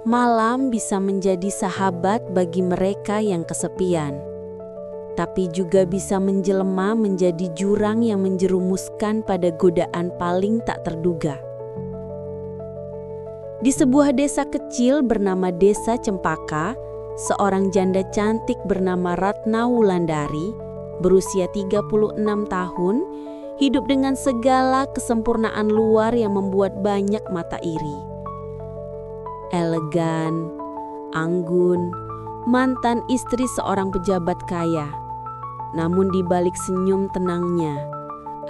Malam bisa menjadi sahabat bagi mereka yang kesepian, tapi juga bisa menjelma menjadi jurang yang menjerumuskan pada godaan paling tak terduga. Di sebuah desa kecil bernama Desa Cempaka, seorang janda cantik bernama Ratna Wulandari, berusia 36 tahun, hidup dengan segala kesempurnaan luar yang membuat banyak mata iri. Elegan, anggun, mantan istri seorang pejabat kaya. Namun di balik senyum tenangnya,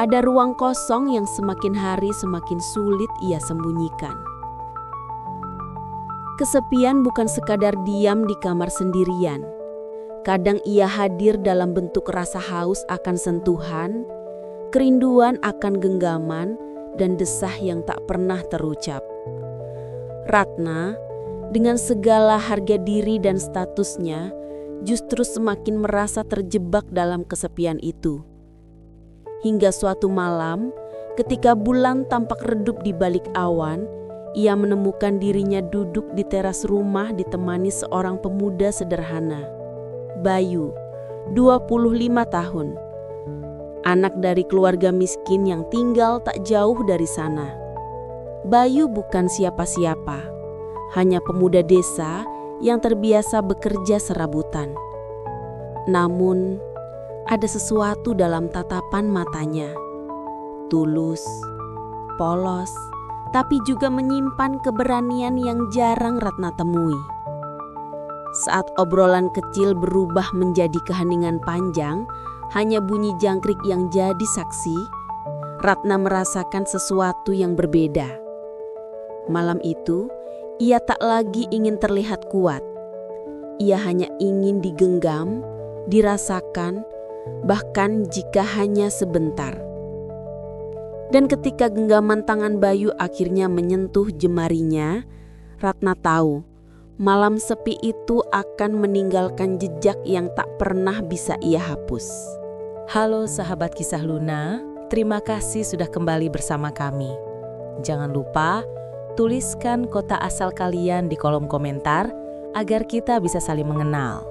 ada ruang kosong yang semakin hari semakin sulit ia sembunyikan. Kesepian bukan sekadar diam di kamar sendirian. Kadang ia hadir dalam bentuk rasa haus akan sentuhan, kerinduan akan genggaman, dan desah yang tak pernah terucap. Ratna, dengan segala harga diri dan statusnya, justru semakin merasa terjebak dalam kesepian itu. Hingga suatu malam, ketika bulan tampak redup di balik awan, ia menemukan dirinya duduk di teras rumah ditemani seorang pemuda sederhana, Bayu, 25 tahun. Anak dari keluarga miskin yang tinggal tak jauh dari sana. Bayu bukan siapa-siapa, hanya pemuda desa yang terbiasa bekerja serabutan. Namun, ada sesuatu dalam tatapan matanya. Tulus, polos, tapi juga menyimpan keberanian yang jarang Ratna temui. Saat obrolan kecil berubah menjadi keheningan panjang, hanya bunyi jangkrik yang jadi saksi, Ratna merasakan sesuatu yang berbeda. Malam itu, ia tak lagi ingin terlihat kuat. Ia hanya ingin digenggam, dirasakan, bahkan jika hanya sebentar. Dan ketika genggaman tangan Bayu akhirnya menyentuh jemarinya, Ratna tahu malam sepi itu akan meninggalkan jejak yang tak pernah bisa ia hapus. Halo sahabat Kisah Luna, terima kasih sudah kembali bersama kami. Jangan lupa tuliskan kota asal kalian di kolom komentar agar kita bisa saling mengenal.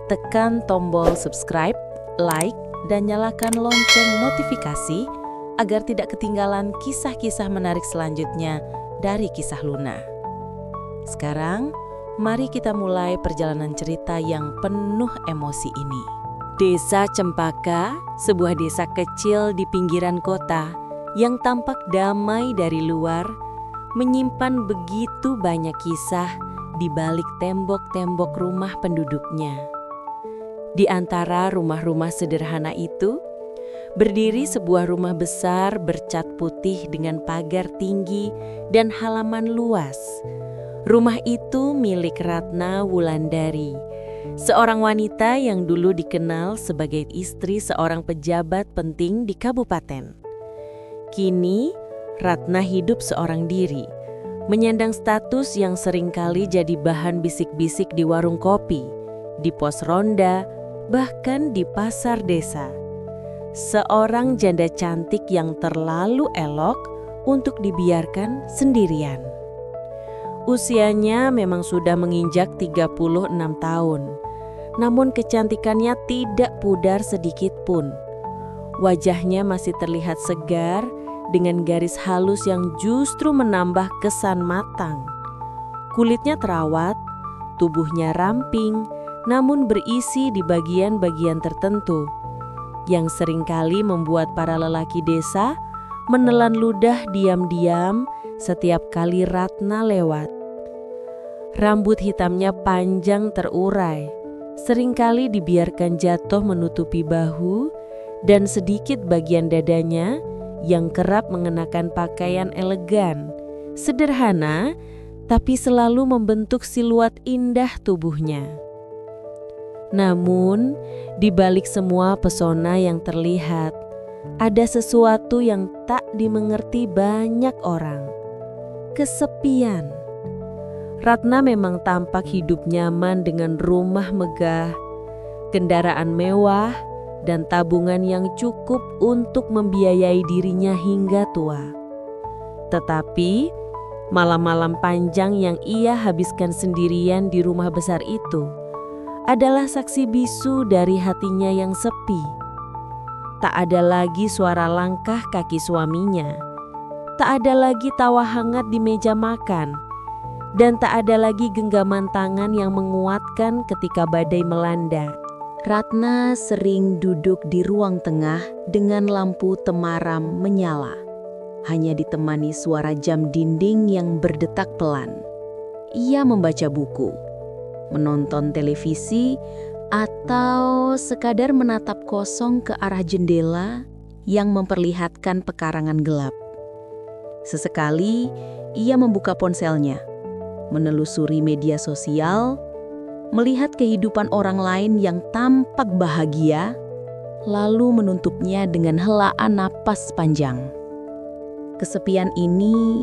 Tekan tombol subscribe, like, dan nyalakan lonceng notifikasi agar tidak ketinggalan kisah-kisah menarik selanjutnya dari Kisah Luna. Sekarang, mari kita mulai perjalanan cerita yang penuh emosi ini. Desa Cempaka, sebuah desa kecil di pinggiran kota yang tampak damai dari luar, menyimpan begitu banyak kisah di balik tembok-tembok rumah penduduknya. Di antara rumah-rumah sederhana itu, berdiri sebuah rumah besar bercat putih dengan pagar tinggi dan halaman luas. Rumah itu milik Ratna Wulandari, seorang wanita yang dulu dikenal sebagai istri seorang pejabat penting di kabupaten. Kini, Ratna hidup seorang diri, menyandang status yang seringkali jadi bahan bisik-bisik di warung kopi, di pos ronda, bahkan di pasar desa. Seorang janda cantik yang terlalu elok untuk dibiarkan sendirian. Usianya memang sudah menginjak 36 tahun, namun kecantikannya tidak pudar sedikit pun. Wajahnya masih terlihat segar, dengan garis halus yang justru menambah kesan matang. Kulitnya terawat, tubuhnya ramping, namun berisi di bagian-bagian tertentu, yang seringkali membuat para lelaki desa menelan ludah diam-diam setiap kali Ratna lewat. Rambut hitamnya panjang terurai, seringkali dibiarkan jatuh menutupi bahu, dan sedikit bagian dadanya yang kerap mengenakan pakaian elegan, sederhana, tapi selalu membentuk siluet indah tubuhnya. Namun, di balik semua pesona yang terlihat, ada sesuatu yang tak dimengerti banyak orang. Kesepian. Ratna memang tampak hidup nyaman dengan rumah megah, kendaraan mewah, dan tabungan yang cukup untuk membiayai dirinya hingga tua. Tetapi, Malam-malam panjang yang ia habiskan sendirian di rumah besar itu adalah saksi bisu dari hatinya yang sepi. Tak ada lagi suara langkah kaki suaminya. Tak ada lagi tawa hangat di meja makan. Dan tak ada lagi genggaman tangan yang menguatkan ketika badai melanda. Ratna sering duduk di ruang tengah dengan lampu temaram menyala. Hanya ditemani suara jam dinding yang berdetak pelan. Ia membaca buku, menonton televisi, atau sekadar menatap kosong ke arah jendela yang memperlihatkan pekarangan gelap. Sesekali ia membuka ponselnya, menelusuri media sosial, melihat kehidupan orang lain yang tampak bahagia, lalu menutupnya dengan helaan napas panjang. Kesepian ini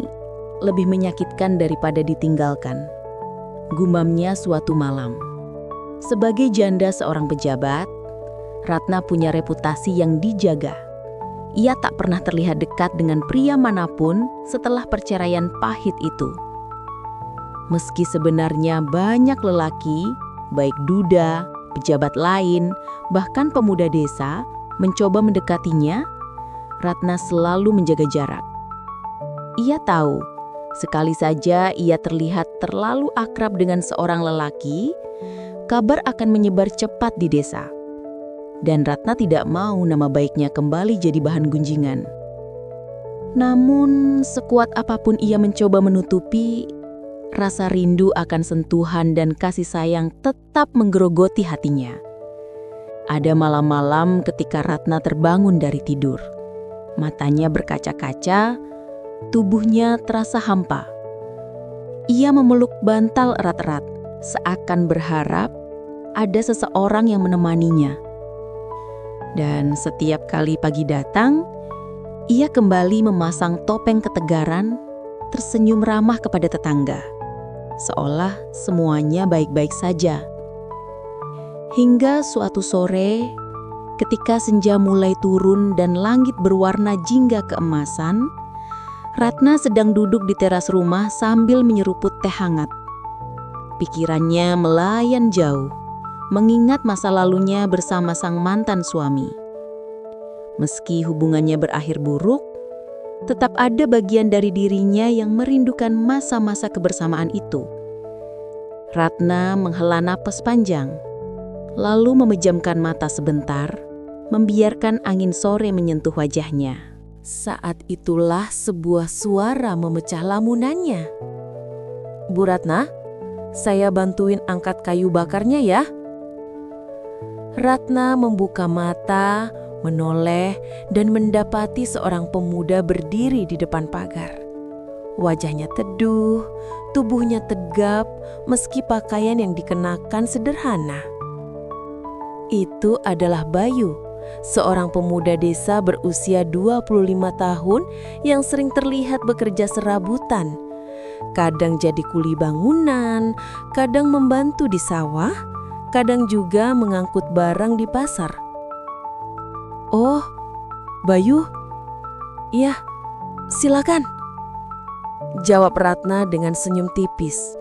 lebih menyakitkan daripada ditinggalkan, gumamnya suatu malam. Sebagai janda seorang pejabat, Ratna punya reputasi yang dijaga. Ia tak pernah terlihat dekat dengan pria manapun setelah perceraian pahit itu. Meski sebenarnya banyak lelaki, baik duda, pejabat lain, bahkan pemuda desa, mencoba mendekatinya, Ratna selalu menjaga jarak. Ia tahu, sekali saja ia terlihat terlalu akrab dengan seorang lelaki, kabar akan menyebar cepat di desa. Dan Ratna tidak mau nama baiknya kembali jadi bahan gunjingan. Namun, sekuat apapun ia mencoba menutupi, rasa rindu akan sentuhan dan kasih sayang tetap menggerogoti hatinya. Ada malam-malam ketika Ratna terbangun dari tidur. Matanya berkaca-kaca, tubuhnya terasa hampa. Ia memeluk bantal erat-erat, seakan berharap ada seseorang yang menemaninya. Dan setiap kali pagi datang, ia kembali memasang topeng ketegaran, tersenyum ramah kepada tetangga, seolah semuanya baik-baik saja. Hingga suatu sore, ketika senja mulai turun dan langit berwarna jingga keemasan, Ratna sedang duduk di teras rumah sambil menyeruput teh hangat. Pikirannya melayan jauh, mengingat masa lalunya bersama sang mantan suami. Meski hubungannya berakhir buruk, tetap ada bagian dari dirinya yang merindukan masa-masa kebersamaan itu. Ratna menghela napas panjang, lalu memejamkan mata sebentar, membiarkan angin sore menyentuh wajahnya. Saat itulah sebuah suara memecah lamunannya. "Bu Ratna, saya bantuin angkat kayu bakarnya ya." Ratna membuka mata, menoleh, dan mendapati seorang pemuda berdiri di depan pagar. Wajahnya teduh, tubuhnya tegap, meski pakaian yang dikenakan sederhana. Itu adalah Bayu, seorang pemuda desa berusia 25 tahun yang sering terlihat bekerja serabutan. Kadang jadi kuli bangunan, kadang membantu di sawah, kadang juga mengangkut barang di pasar. "Oh, Bayu? Iya, silakan," jawab Ratna dengan senyum tipis.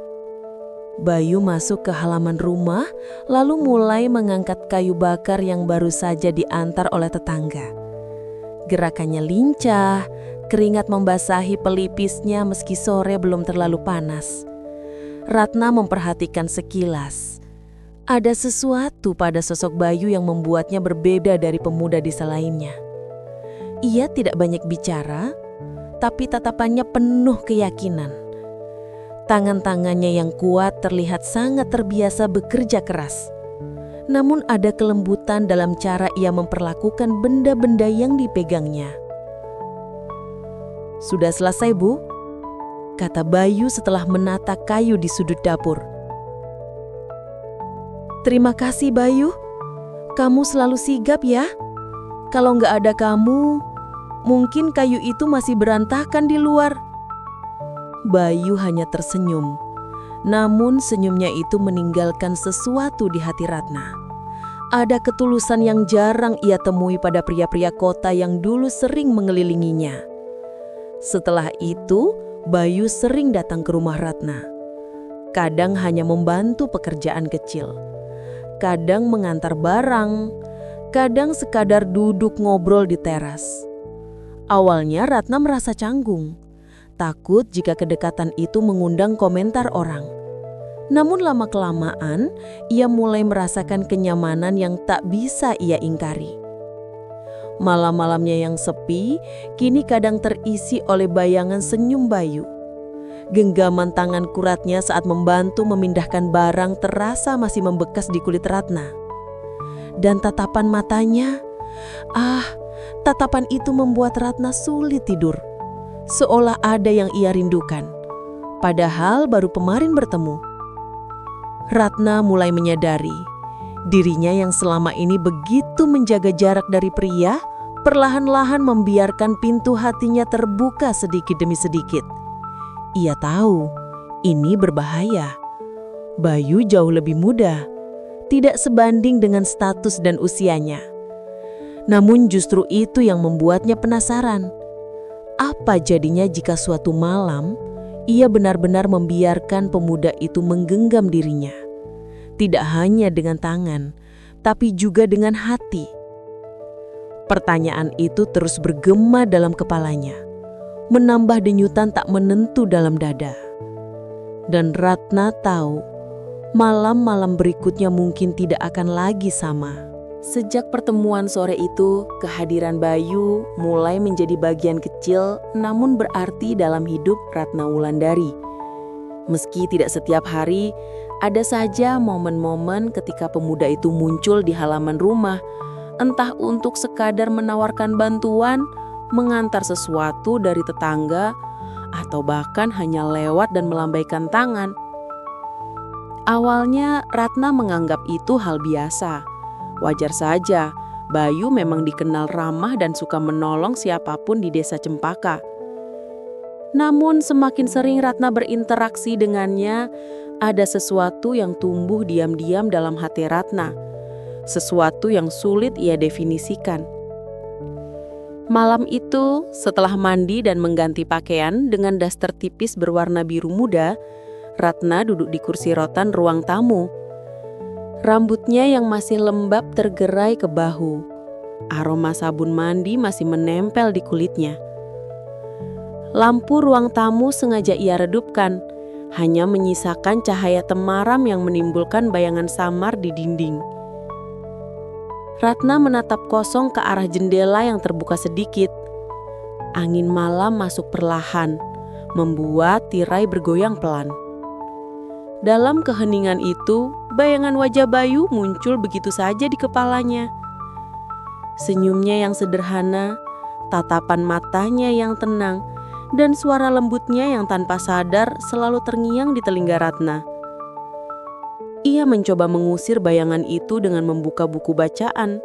Bayu masuk ke halaman rumah, lalu mulai mengangkat kayu bakar yang baru saja diantar oleh tetangga. Gerakannya lincah, keringat membasahi pelipisnya meski sore belum terlalu panas. Ratna memperhatikan sekilas. Ada sesuatu pada sosok Bayu yang membuatnya berbeda dari pemuda desa lainnya. Ia tidak banyak bicara, tapi tatapannya penuh keyakinan. Tangan-tangannya yang kuat terlihat sangat terbiasa bekerja keras. Namun ada kelembutan dalam cara ia memperlakukan benda-benda yang dipegangnya. "Sudah selesai, Bu?" kata Bayu setelah menata kayu di sudut dapur. "Terima kasih, Bayu. Kamu selalu sigap ya. Kalau nggak ada kamu, mungkin kayu itu masih berantakan di luar." Bayu hanya tersenyum. Namun senyumnya itu meninggalkan sesuatu di hati Ratna. Ada ketulusan yang jarang ia temui pada pria-pria kota yang dulu sering mengelilinginya. Setelah itu, Bayu sering datang ke rumah Ratna. Kadang hanya membantu pekerjaan kecil, kadang mengantar barang, kadang sekadar duduk ngobrol di teras. Awalnya Ratna merasa canggung, takut jika kedekatan itu mengundang komentar orang. Namun lama-kelamaan, ia mulai merasakan kenyamanan yang tak bisa ia ingkari. Malam-malamnya yang sepi, kini kadang terisi oleh bayangan senyum Bayu. Genggaman tangan kuratnya saat membantu memindahkan barang terasa masih membekas di kulit Ratna. Dan tatapan matanya, tatapan itu membuat Ratna sulit tidur. Seolah ada yang ia rindukan. Padahal baru kemarin bertemu. Ratna mulai menyadari, dirinya yang selama ini begitu menjaga jarak dari pria, perlahan-lahan membiarkan pintu hatinya terbuka sedikit demi sedikit. Ia tahu, ini berbahaya. Bayu jauh lebih muda, tidak sebanding dengan status dan usianya. Namun justru itu yang membuatnya penasaran. Apa jadinya jika suatu malam, ia benar-benar membiarkan pemuda itu menggenggam dirinya. Tidak hanya dengan tangan, tapi juga dengan hati. Pertanyaan itu terus bergema dalam kepalanya, menambah denyutan tak menentu dalam dada. Dan Ratna tahu, malam-malam berikutnya mungkin tidak akan lagi sama. Sejak pertemuan sore itu, kehadiran Bayu mulai menjadi bagian kecil namun berarti dalam hidup Ratna Wulandari. Meski tidak setiap hari, ada saja momen-momen ketika pemuda itu muncul di halaman rumah, entah untuk sekadar menawarkan bantuan, mengantar sesuatu dari tetangga, atau bahkan hanya lewat dan melambaikan tangan. Awalnya Ratna menganggap itu hal biasa. Wajar saja, Bayu memang dikenal ramah dan suka menolong siapapun di desa Cempaka. Namun semakin sering Ratna berinteraksi dengannya, ada sesuatu yang tumbuh diam-diam dalam hati Ratna. Sesuatu yang sulit ia definisikan. Malam itu, setelah mandi dan mengganti pakaian dengan daster tipis berwarna biru muda, Ratna duduk di kursi rotan ruang tamu. Rambutnya yang masih lembab tergerai ke bahu. Aroma sabun mandi masih menempel di kulitnya. Lampu ruang tamu sengaja ia redupkan, hanya menyisakan cahaya temaram yang menimbulkan bayangan samar di dinding. Ratna menatap kosong ke arah jendela yang terbuka sedikit. Angin malam masuk perlahan, membuat tirai bergoyang pelan. Dalam keheningan itu, bayangan wajah Bayu muncul begitu saja di kepalanya. Senyumnya yang sederhana, tatapan matanya yang tenang, dan suara lembutnya yang tanpa sadar selalu terngiang di telinga Ratna. Ia mencoba mengusir bayangan itu dengan membuka buku bacaan,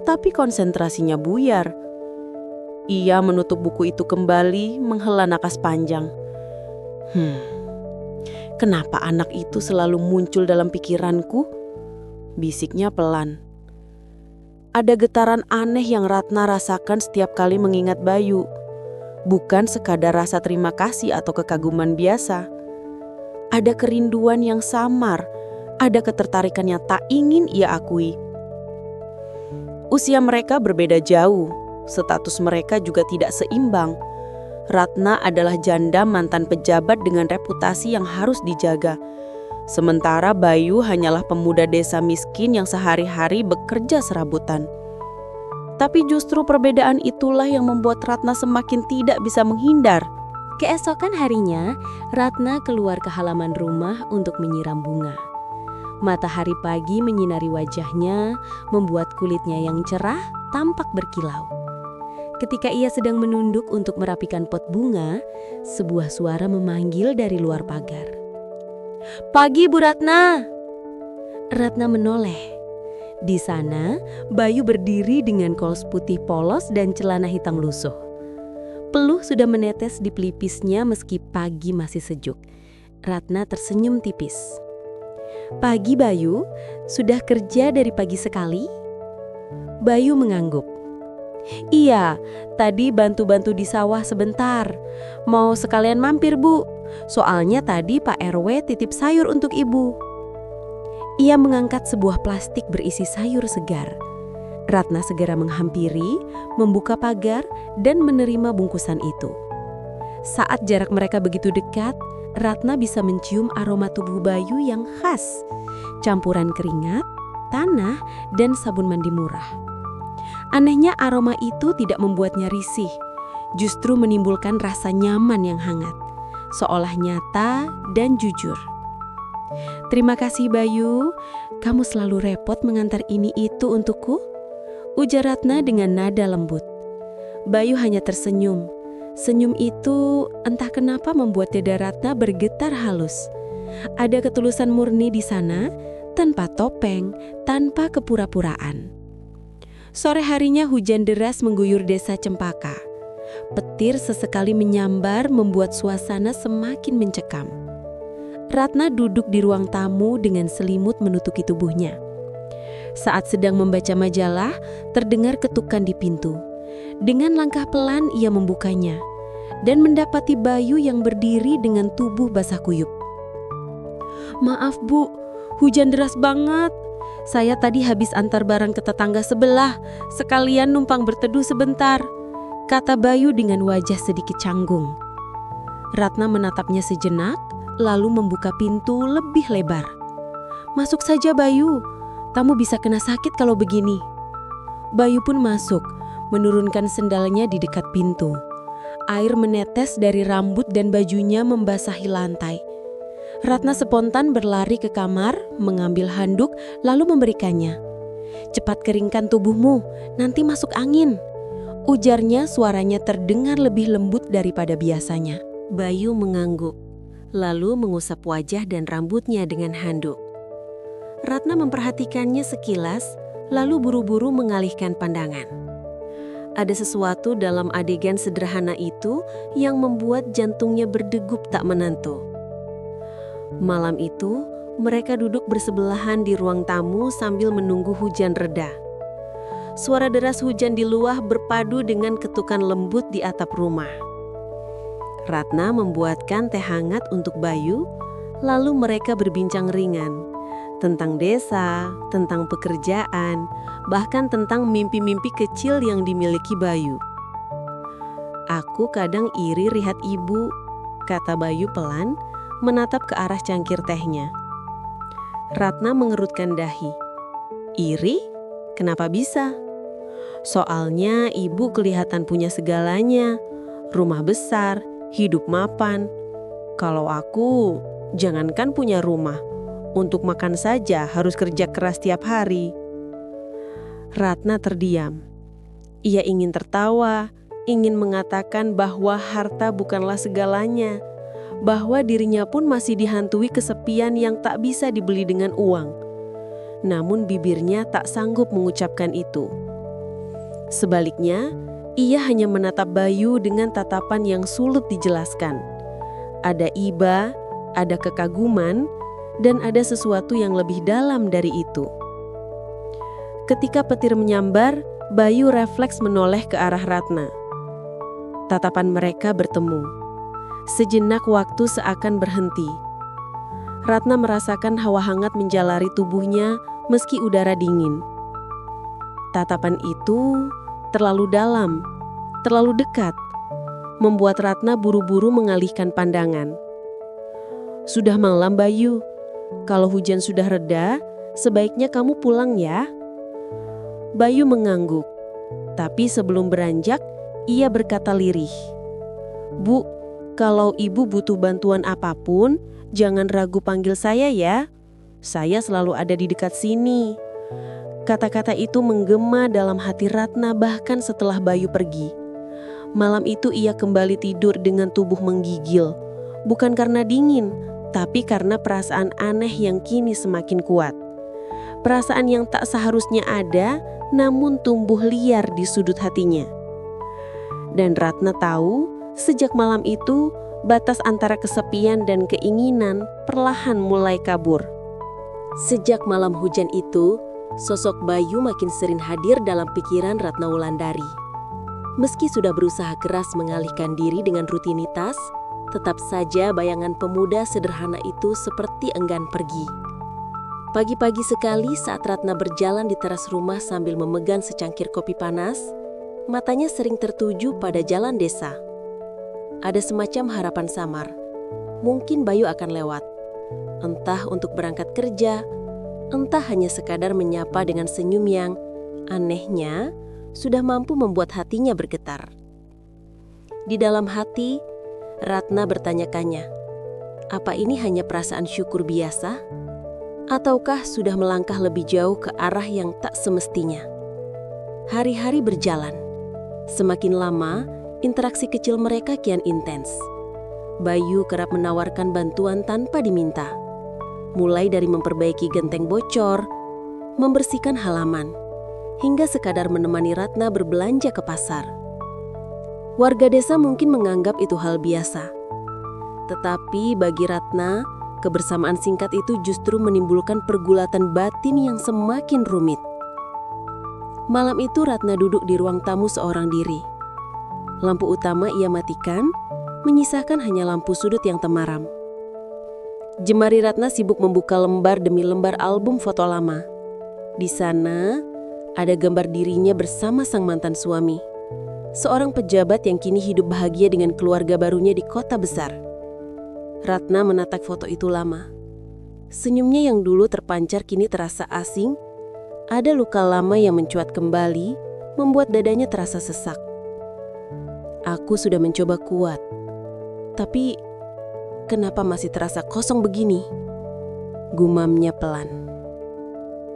tapi konsentrasinya buyar. Ia menutup buku itu kembali, menghela napas panjang. Kenapa anak itu selalu muncul dalam pikiranku? Bisiknya pelan. Ada getaran aneh yang Ratna rasakan setiap kali mengingat Bayu. Bukan sekadar rasa terima kasih atau kekaguman biasa. Ada kerinduan yang samar, ada ketertarikan yang tak ingin ia akui. Usia mereka berbeda jauh, status mereka juga tidak seimbang. Ratna adalah janda mantan pejabat dengan reputasi yang harus dijaga. Sementara Bayu hanyalah pemuda desa miskin yang sehari-hari bekerja serabutan. Tapi justru perbedaan itulah yang membuat Ratna semakin tidak bisa menghindar. Keesokan harinya, Ratna keluar ke halaman rumah untuk menyiram bunga. Matahari pagi menyinari wajahnya, membuat kulitnya yang cerah tampak berkilau. Ketika ia sedang menunduk untuk merapikan pot bunga, sebuah suara memanggil dari luar pagar. "Pagi, Bu Ratna!" Ratna menoleh. Di sana, Bayu berdiri dengan kaos putih polos dan celana hitam lusuh. Peluh sudah menetes di pelipisnya meski pagi masih sejuk. Ratna tersenyum tipis. "Pagi, Bayu. Sudah kerja dari pagi sekali?" Bayu mengangguk. Iya, tadi bantu-bantu di sawah sebentar. Mau sekalian mampir, Bu. Soalnya tadi Pak RW titip sayur untuk Ibu. Ia mengangkat sebuah plastik berisi sayur segar. Ratna segera menghampiri, membuka pagar, dan menerima bungkusan itu. Saat jarak mereka begitu dekat, Ratna bisa mencium aroma tubuh Bayu yang khas. Campuran keringat, tanah, dan sabun mandi murah. Anehnya aroma itu tidak membuatnya risih, justru menimbulkan rasa nyaman yang hangat, seolah nyata dan jujur. "Terima kasih Bayu, kamu selalu repot mengantar ini itu untukku," ujar Ratna dengan nada lembut. Bayu hanya tersenyum. Senyum itu entah kenapa membuat dada Ratna bergetar halus. Ada ketulusan murni di sana, tanpa topeng, tanpa kepura-puraan. Sore harinya hujan deras mengguyur desa Cempaka. Petir sesekali menyambar membuat suasana semakin mencekam. Ratna duduk di ruang tamu dengan selimut menutupi tubuhnya. Saat sedang membaca majalah, terdengar ketukan di pintu. Dengan langkah pelan ia membukanya dan mendapati Bayu yang berdiri dengan tubuh basah kuyup. "Maaf Bu, hujan deras banget. Saya tadi habis antar barang ke tetangga sebelah, sekalian numpang berteduh sebentar," kata Bayu dengan wajah sedikit canggung. Ratna menatapnya sejenak, lalu membuka pintu lebih lebar. "Masuk saja Bayu, tamu bisa kena sakit kalau begini." Bayu pun masuk, menurunkan sendalnya di dekat pintu. Air menetes dari rambut dan bajunya membasahi lantai. Ratna spontan berlari ke kamar, mengambil handuk, lalu memberikannya. "Cepat keringkan tubuhmu, nanti masuk angin," ujarnya, suaranya terdengar lebih lembut daripada biasanya. Bayu mengangguk, lalu mengusap wajah dan rambutnya dengan handuk. Ratna memperhatikannya sekilas, lalu buru-buru mengalihkan pandangan. Ada sesuatu dalam adegan sederhana itu yang membuat jantungnya berdegup tak menentu. Malam itu, mereka duduk bersebelahan di ruang tamu sambil menunggu hujan reda. Suara deras hujan di luar berpadu dengan ketukan lembut di atap rumah. Ratna membuatkan teh hangat untuk Bayu, lalu mereka berbincang ringan tentang desa, tentang pekerjaan, bahkan tentang mimpi-mimpi kecil yang dimiliki Bayu. "Aku kadang iri lihat ibu," kata Bayu pelan, menatap ke arah cangkir tehnya. Ratna mengerutkan dahi. "Iri? Kenapa bisa?" "Soalnya ibu kelihatan punya segalanya. Rumah besar, hidup mapan. Kalau aku, jangankan punya rumah, untuk makan saja harus kerja keras tiap hari." Ratna terdiam. Ia ingin tertawa, ingin mengatakan bahwa harta bukanlah segalanya, bahwa dirinya pun masih dihantui kesepian yang tak bisa dibeli dengan uang. Namun bibirnya tak sanggup mengucapkan itu. Sebaliknya, ia hanya menatap Bayu dengan tatapan yang sulit dijelaskan. Ada iba, ada kekaguman, dan ada sesuatu yang lebih dalam dari itu. Ketika petir menyambar, Bayu refleks menoleh ke arah Ratna. Tatapan mereka bertemu. Sejenak waktu seakan berhenti. Ratna merasakan hawa hangat menjalari tubuhnya meski udara dingin. Tatapan itu terlalu dalam, terlalu dekat, membuat Ratna buru-buru mengalihkan pandangan. "Sudah malam Bayu, kalau hujan sudah reda, sebaiknya kamu pulang ya." Bayu mengangguk, tapi sebelum beranjak, ia berkata lirih, "Bu, kalau ibu butuh bantuan apapun, jangan ragu panggil saya ya. Saya selalu ada di dekat sini." Kata-kata itu menggema dalam hati Ratna bahkan setelah Bayu pergi. Malam itu ia kembali tidur dengan tubuh menggigil, bukan karena dingin, tapi karena perasaan aneh yang kini semakin kuat. Perasaan yang tak seharusnya ada, namun tumbuh liar di sudut hatinya. Dan Ratna tahu, sejak malam itu, batas antara kesepian dan keinginan perlahan mulai kabur. Sejak malam hujan itu, sosok Bayu makin sering hadir dalam pikiran Ratna Wulandari. Meski sudah berusaha keras mengalihkan diri dengan rutinitas, tetap saja bayangan pemuda sederhana itu seperti enggan pergi. Pagi-pagi sekali saat Ratna berjalan di teras rumah sambil memegang secangkir kopi panas, matanya sering tertuju pada jalan desa. Ada semacam harapan samar, mungkin Bayu akan lewat. Entah untuk berangkat kerja, entah hanya sekadar menyapa dengan senyum yang, anehnya, sudah mampu membuat hatinya bergetar. Di dalam hati, Ratna bertanya-tanya, apa ini hanya perasaan syukur biasa? Ataukah sudah melangkah lebih jauh ke arah yang tak semestinya? Hari-hari berjalan. Semakin lama, interaksi kecil mereka kian intens. Bayu kerap menawarkan bantuan tanpa diminta. Mulai dari memperbaiki genteng bocor, membersihkan halaman, hingga sekadar menemani Ratna berbelanja ke pasar. Warga desa mungkin menganggap itu hal biasa. Tetapi bagi Ratna, kebersamaan singkat itu justru menimbulkan pergulatan batin yang semakin rumit. Malam itu Ratna duduk di ruang tamu seorang diri. Lampu utama ia matikan, menyisakan hanya lampu sudut yang temaram. Jemari Ratna sibuk membuka lembar demi lembar album foto lama. Di sana, ada gambar dirinya bersama sang mantan suami, seorang pejabat yang kini hidup bahagia dengan keluarga barunya di kota besar. Ratna menatap foto itu lama. Senyumnya yang dulu terpancar kini terasa asing. Ada luka lama yang mencuat kembali, membuat dadanya terasa sesak. Aku sudah mencoba kuat, tapi kenapa masih terasa kosong begini? Gumamnya pelan.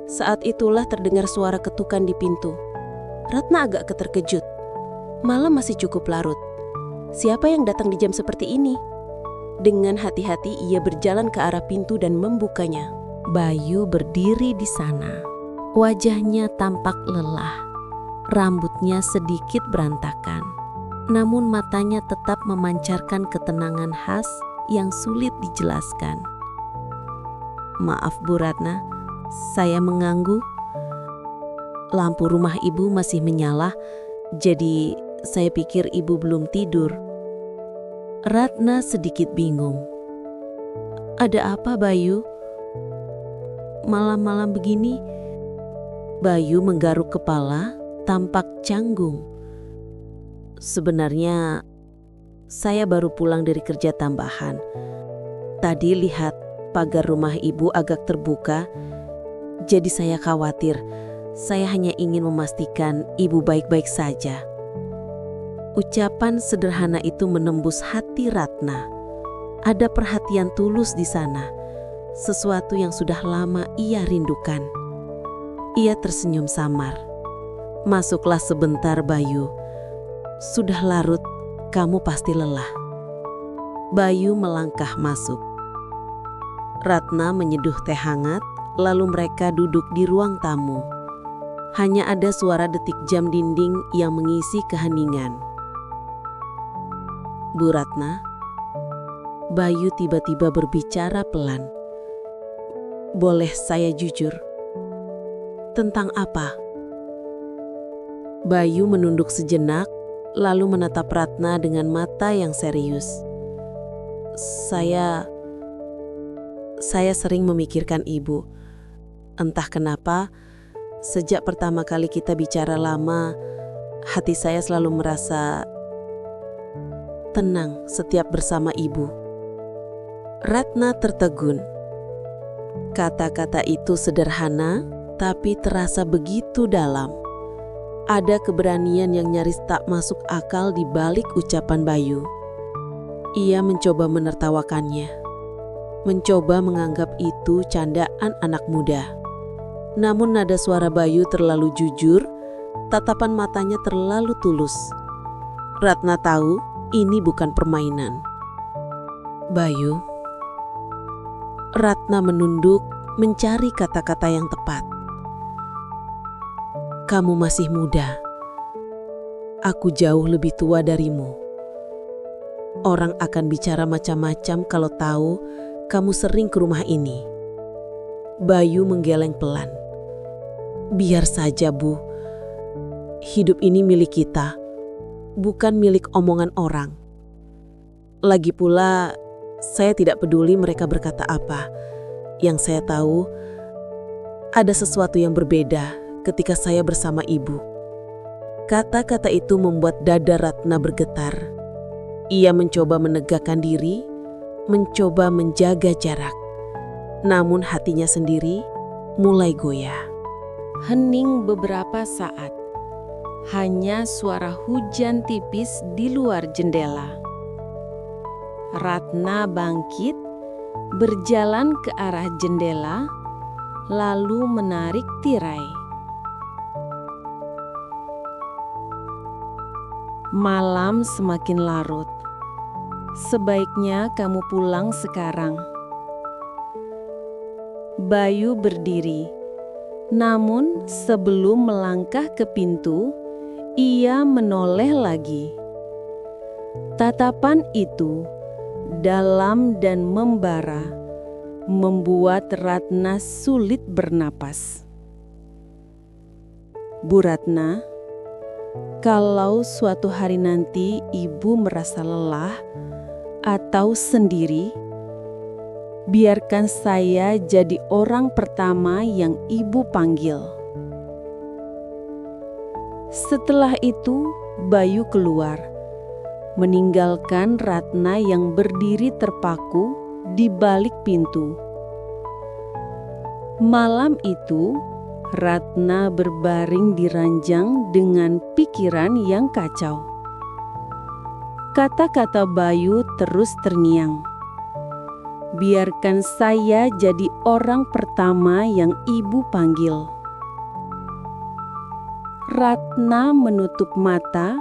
Saat itulah terdengar suara ketukan di pintu. Ratna agak terkejut. Malam masih cukup larut. Siapa yang datang di jam seperti ini? Dengan hati-hati ia berjalan ke arah pintu dan membukanya. Bayu berdiri di sana. Wajahnya tampak lelah. Rambutnya sedikit berantakan. Namun matanya tetap memancarkan ketenangan khas yang sulit dijelaskan. Maaf Bu Ratna, saya mengganggu. Lampu rumah ibu masih menyala, jadi saya pikir ibu belum tidur. Ratna sedikit bingung. Ada apa Bayu? Malam-malam begini? Bayu menggaruk kepala, tampak canggung. Sebenarnya saya baru pulang dari kerja tambahan. Tadi lihat pagar rumah ibu agak terbuka, jadi saya khawatir. Saya hanya ingin memastikan ibu baik-baik saja. Ucapan sederhana itu menembus hati Ratna. Ada perhatian tulus di sana, sesuatu yang sudah lama ia rindukan. Ia tersenyum samar. Masuklah sebentar Bayu. Sudah larut, kamu pasti lelah. Bayu melangkah masuk. Ratna menyeduh teh hangat, lalu mereka duduk di ruang tamu. Hanya ada suara detik jam dinding yang mengisi keheningan. Bu Ratna, Bayu tiba-tiba berbicara pelan. Boleh saya jujur? Tentang apa? Bayu menunduk sejenak, lalu menatap Ratna dengan mata yang serius. Saya sering memikirkan ibu. Entah kenapa, sejak pertama kali kita bicara lama, hati saya selalu merasa tenang setiap bersama ibu. Ratna tertegun. Kata-kata itu sederhana, tapi terasa begitu dalam. Ada keberanian yang nyaris tak masuk akal di balik ucapan Bayu. Ia mencoba menertawakannya, mencoba menganggap itu candaan anak muda. Namun nada suara Bayu terlalu jujur, tatapan matanya terlalu tulus. Ratna tahu ini bukan permainan. Bayu. Ratna menunduk, mencari kata-kata yang tepat. Kamu masih muda. Aku jauh lebih tua darimu. Orang akan bicara macam-macam kalau tahu kamu sering ke rumah ini. Bayu menggeleng pelan. Biar saja Bu. Hidup ini milik kita. bukan milik omongan orang. Lagi pula, saya tidak peduli mereka berkata apa. Yang saya tahu, ada sesuatu yang berbeda ketika saya bersama ibu. Kata-kata itu membuat dada Ratna bergetar. Ia mencoba menegakkan diri, mencoba menjaga jarak. Namun hatinya sendiri mulai goyah. Hening beberapa saat. Hanya suara hujan tipis di luar jendela. Ratna bangkit, berjalan ke arah jendela, lalu menarik tirai. Malam semakin larut. Sebaiknya kamu pulang sekarang. Bayu berdiri, namun sebelum melangkah ke pintu, ia menoleh lagi. Tatapan itu, dalam dan membara, membuat Ratna sulit bernapas. Bu Ratna, kalau suatu hari nanti ibu merasa lelah atau sendiri, biarkan saya jadi orang pertama yang ibu panggil. Setelah itu, Bayu keluar, meninggalkan Ratna yang berdiri terpaku di balik pintu. Malam itu, Ratna berbaring di ranjang dengan pikiran yang kacau. Kata-kata Bayu terus terngiang. Biarkan saya jadi orang pertama yang ibu panggil. Ratna menutup mata,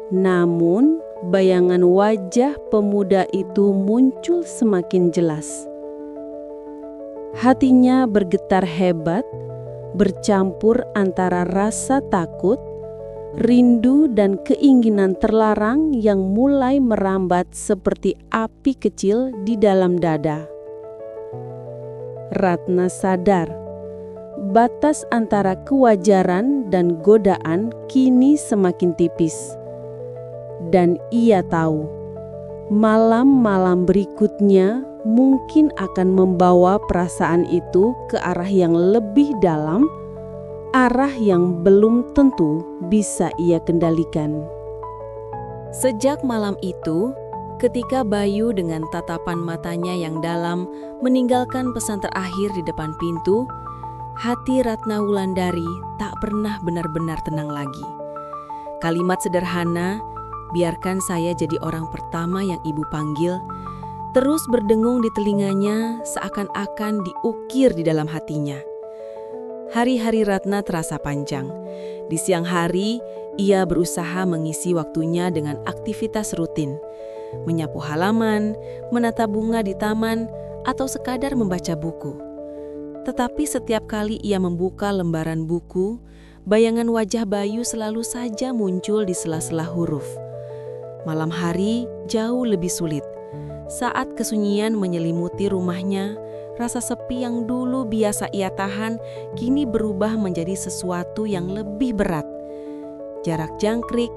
namun bayangan wajah pemuda itu muncul semakin jelas. Hatinya bergetar hebat, bercampur antara rasa takut, rindu dan keinginan terlarang yang mulai merambat seperti api kecil di dalam dada. Ratna sadar, batas antara kewajaran dan godaan kini semakin tipis. Dan ia tahu, malam-malam berikutnya mungkin akan membawa perasaan itu ke arah yang lebih dalam, arah yang belum tentu bisa ia kendalikan. Sejak malam itu, ketika Bayu dengan tatapan matanya yang dalam meninggalkan pesan terakhir di depan pintu, hati Ratna Wulandari tak pernah benar-benar tenang lagi. Kalimat sederhana, "Biarkan saya jadi orang pertama yang ibu panggil," terus berdengung di telinganya seakan-akan diukir di dalam hatinya. Hari-hari Ratna terasa panjang. Di siang hari, ia berusaha mengisi waktunya dengan aktivitas rutin. Menyapu halaman, menata bunga di taman, atau sekadar membaca buku. Tetapi setiap kali ia membuka lembaran buku, bayangan wajah Bayu selalu saja muncul di sela-sela huruf. Malam hari jauh lebih sulit. Saat kesunyian menyelimuti rumahnya, rasa sepi yang dulu biasa ia tahan kini berubah menjadi sesuatu yang lebih berat. Jarak jangkrik,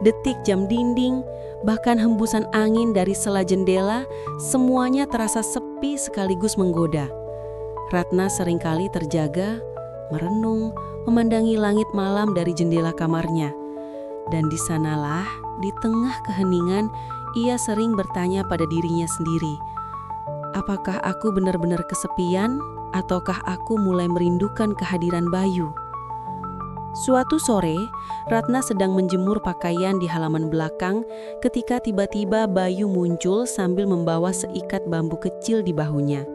detik jam dinding, bahkan hembusan angin dari sela jendela, semuanya terasa sepi sekaligus menggoda. Ratna seringkali terjaga, merenung, memandangi langit malam dari jendela kamarnya. Dan di sanalah, di tengah keheningan, ia sering bertanya pada dirinya sendiri, apakah aku benar-benar kesepian ataukah aku mulai merindukan kehadiran Bayu? Suatu sore, Ratna sedang menjemur pakaian di halaman belakang ketika tiba-tiba Bayu muncul sambil membawa seikat bambu kecil di bahunya.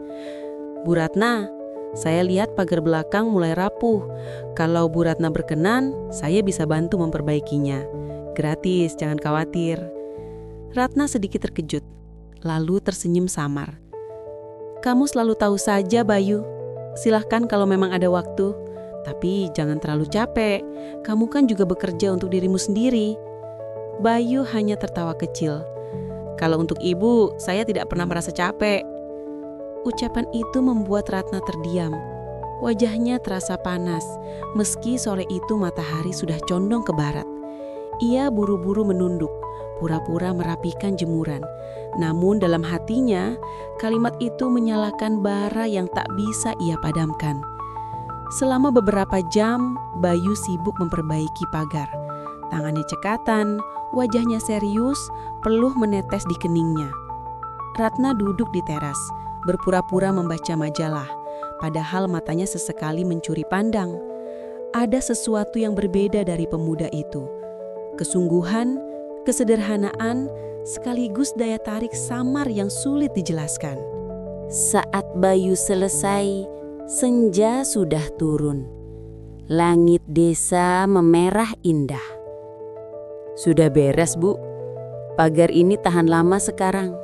"Bu Ratna, saya lihat pagar belakang mulai rapuh. Kalau Bu Ratna berkenan, saya bisa bantu memperbaikinya. Gratis, jangan khawatir." Ratna sedikit terkejut, lalu tersenyum samar. "Kamu selalu tahu saja, Bayu. Silahkan kalau memang ada waktu. Tapi jangan terlalu capek. Kamu kan juga bekerja untuk dirimu sendiri." Bayu hanya tertawa kecil. "Kalau untuk ibu, saya tidak pernah merasa capek." Ucapan itu membuat Ratna terdiam. Wajahnya terasa panas, meski sore itu matahari sudah condong ke barat. Ia buru-buru menunduk, pura-pura merapikan jemuran. Namun dalam hatinya, kalimat itu menyalakan bara yang tak bisa ia padamkan. Selama beberapa jam, Bayu sibuk memperbaiki pagar. Tangannya cekatan, wajahnya serius, peluh menetes di keningnya. Ratna duduk di teras, berpura-pura membaca majalah, padahal matanya sesekali mencuri pandang. Ada sesuatu yang berbeda dari pemuda itu. Kesungguhan, kesederhanaan, sekaligus daya tarik samar yang sulit dijelaskan. Saat Bayu selesai, senja sudah turun. Langit desa memerah indah. "Sudah beres, Bu. Pagar ini tahan lama sekarang,"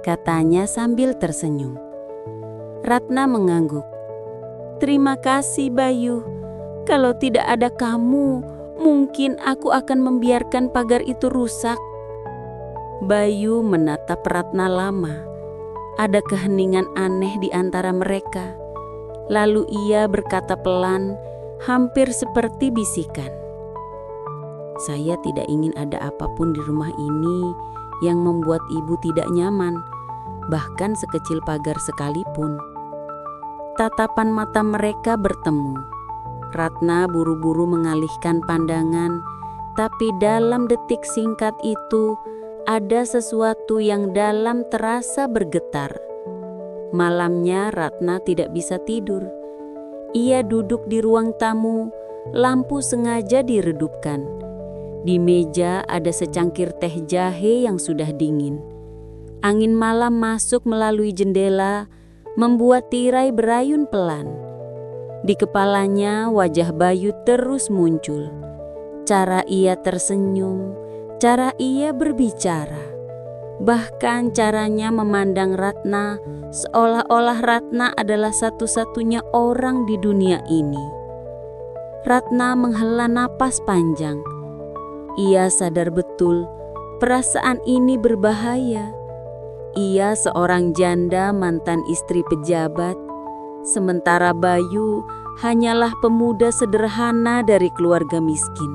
katanya sambil tersenyum. Ratna mengangguk. "Terima kasih, Bayu. Kalau tidak ada kamu, mungkin aku akan membiarkan pagar itu rusak." Bayu menatap Ratna lama. Ada keheningan aneh di antara mereka. Lalu ia berkata pelan, hampir seperti bisikan. "Saya tidak ingin ada apapun di rumah ini yang membuat ibu tidak nyaman, bahkan sekecil pagar sekalipun." Tatapan mata mereka bertemu. Ratna buru-buru mengalihkan pandangan, tapi dalam detik singkat itu ada sesuatu yang dalam terasa bergetar. Malamnya Ratna tidak bisa tidur. Ia duduk di ruang tamu, lampu sengaja diredupkan. Di meja ada secangkir teh jahe yang sudah dingin. Angin malam masuk melalui jendela, membuat tirai berayun pelan. Di kepalanya wajah Bayu terus muncul. Cara ia tersenyum, cara ia berbicara. Bahkan caranya memandang Ratna seolah-olah Ratna adalah satu-satunya orang di dunia ini. Ratna menghela napas panjang. Ia sadar betul perasaan ini berbahaya. Ia seorang janda mantan istri pejabat, sementara Bayu hanyalah pemuda sederhana dari keluarga miskin.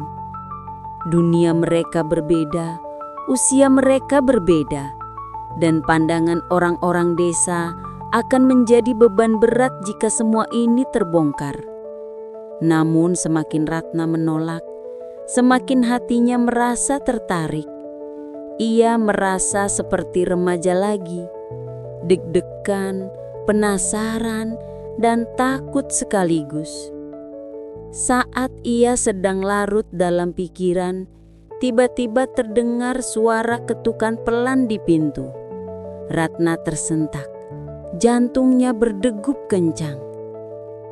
Dunia mereka berbeda, usia mereka berbeda, dan pandangan orang-orang desa akan menjadi beban berat jika semua ini terbongkar. Namun semakin Ratna menolak, semakin hatinya merasa tertarik. Ia merasa seperti remaja lagi, deg-degan, penasaran, dan takut sekaligus. Saat ia sedang larut dalam pikiran, tiba-tiba terdengar suara ketukan pelan di pintu. Ratna tersentak, jantungnya berdegup kencang.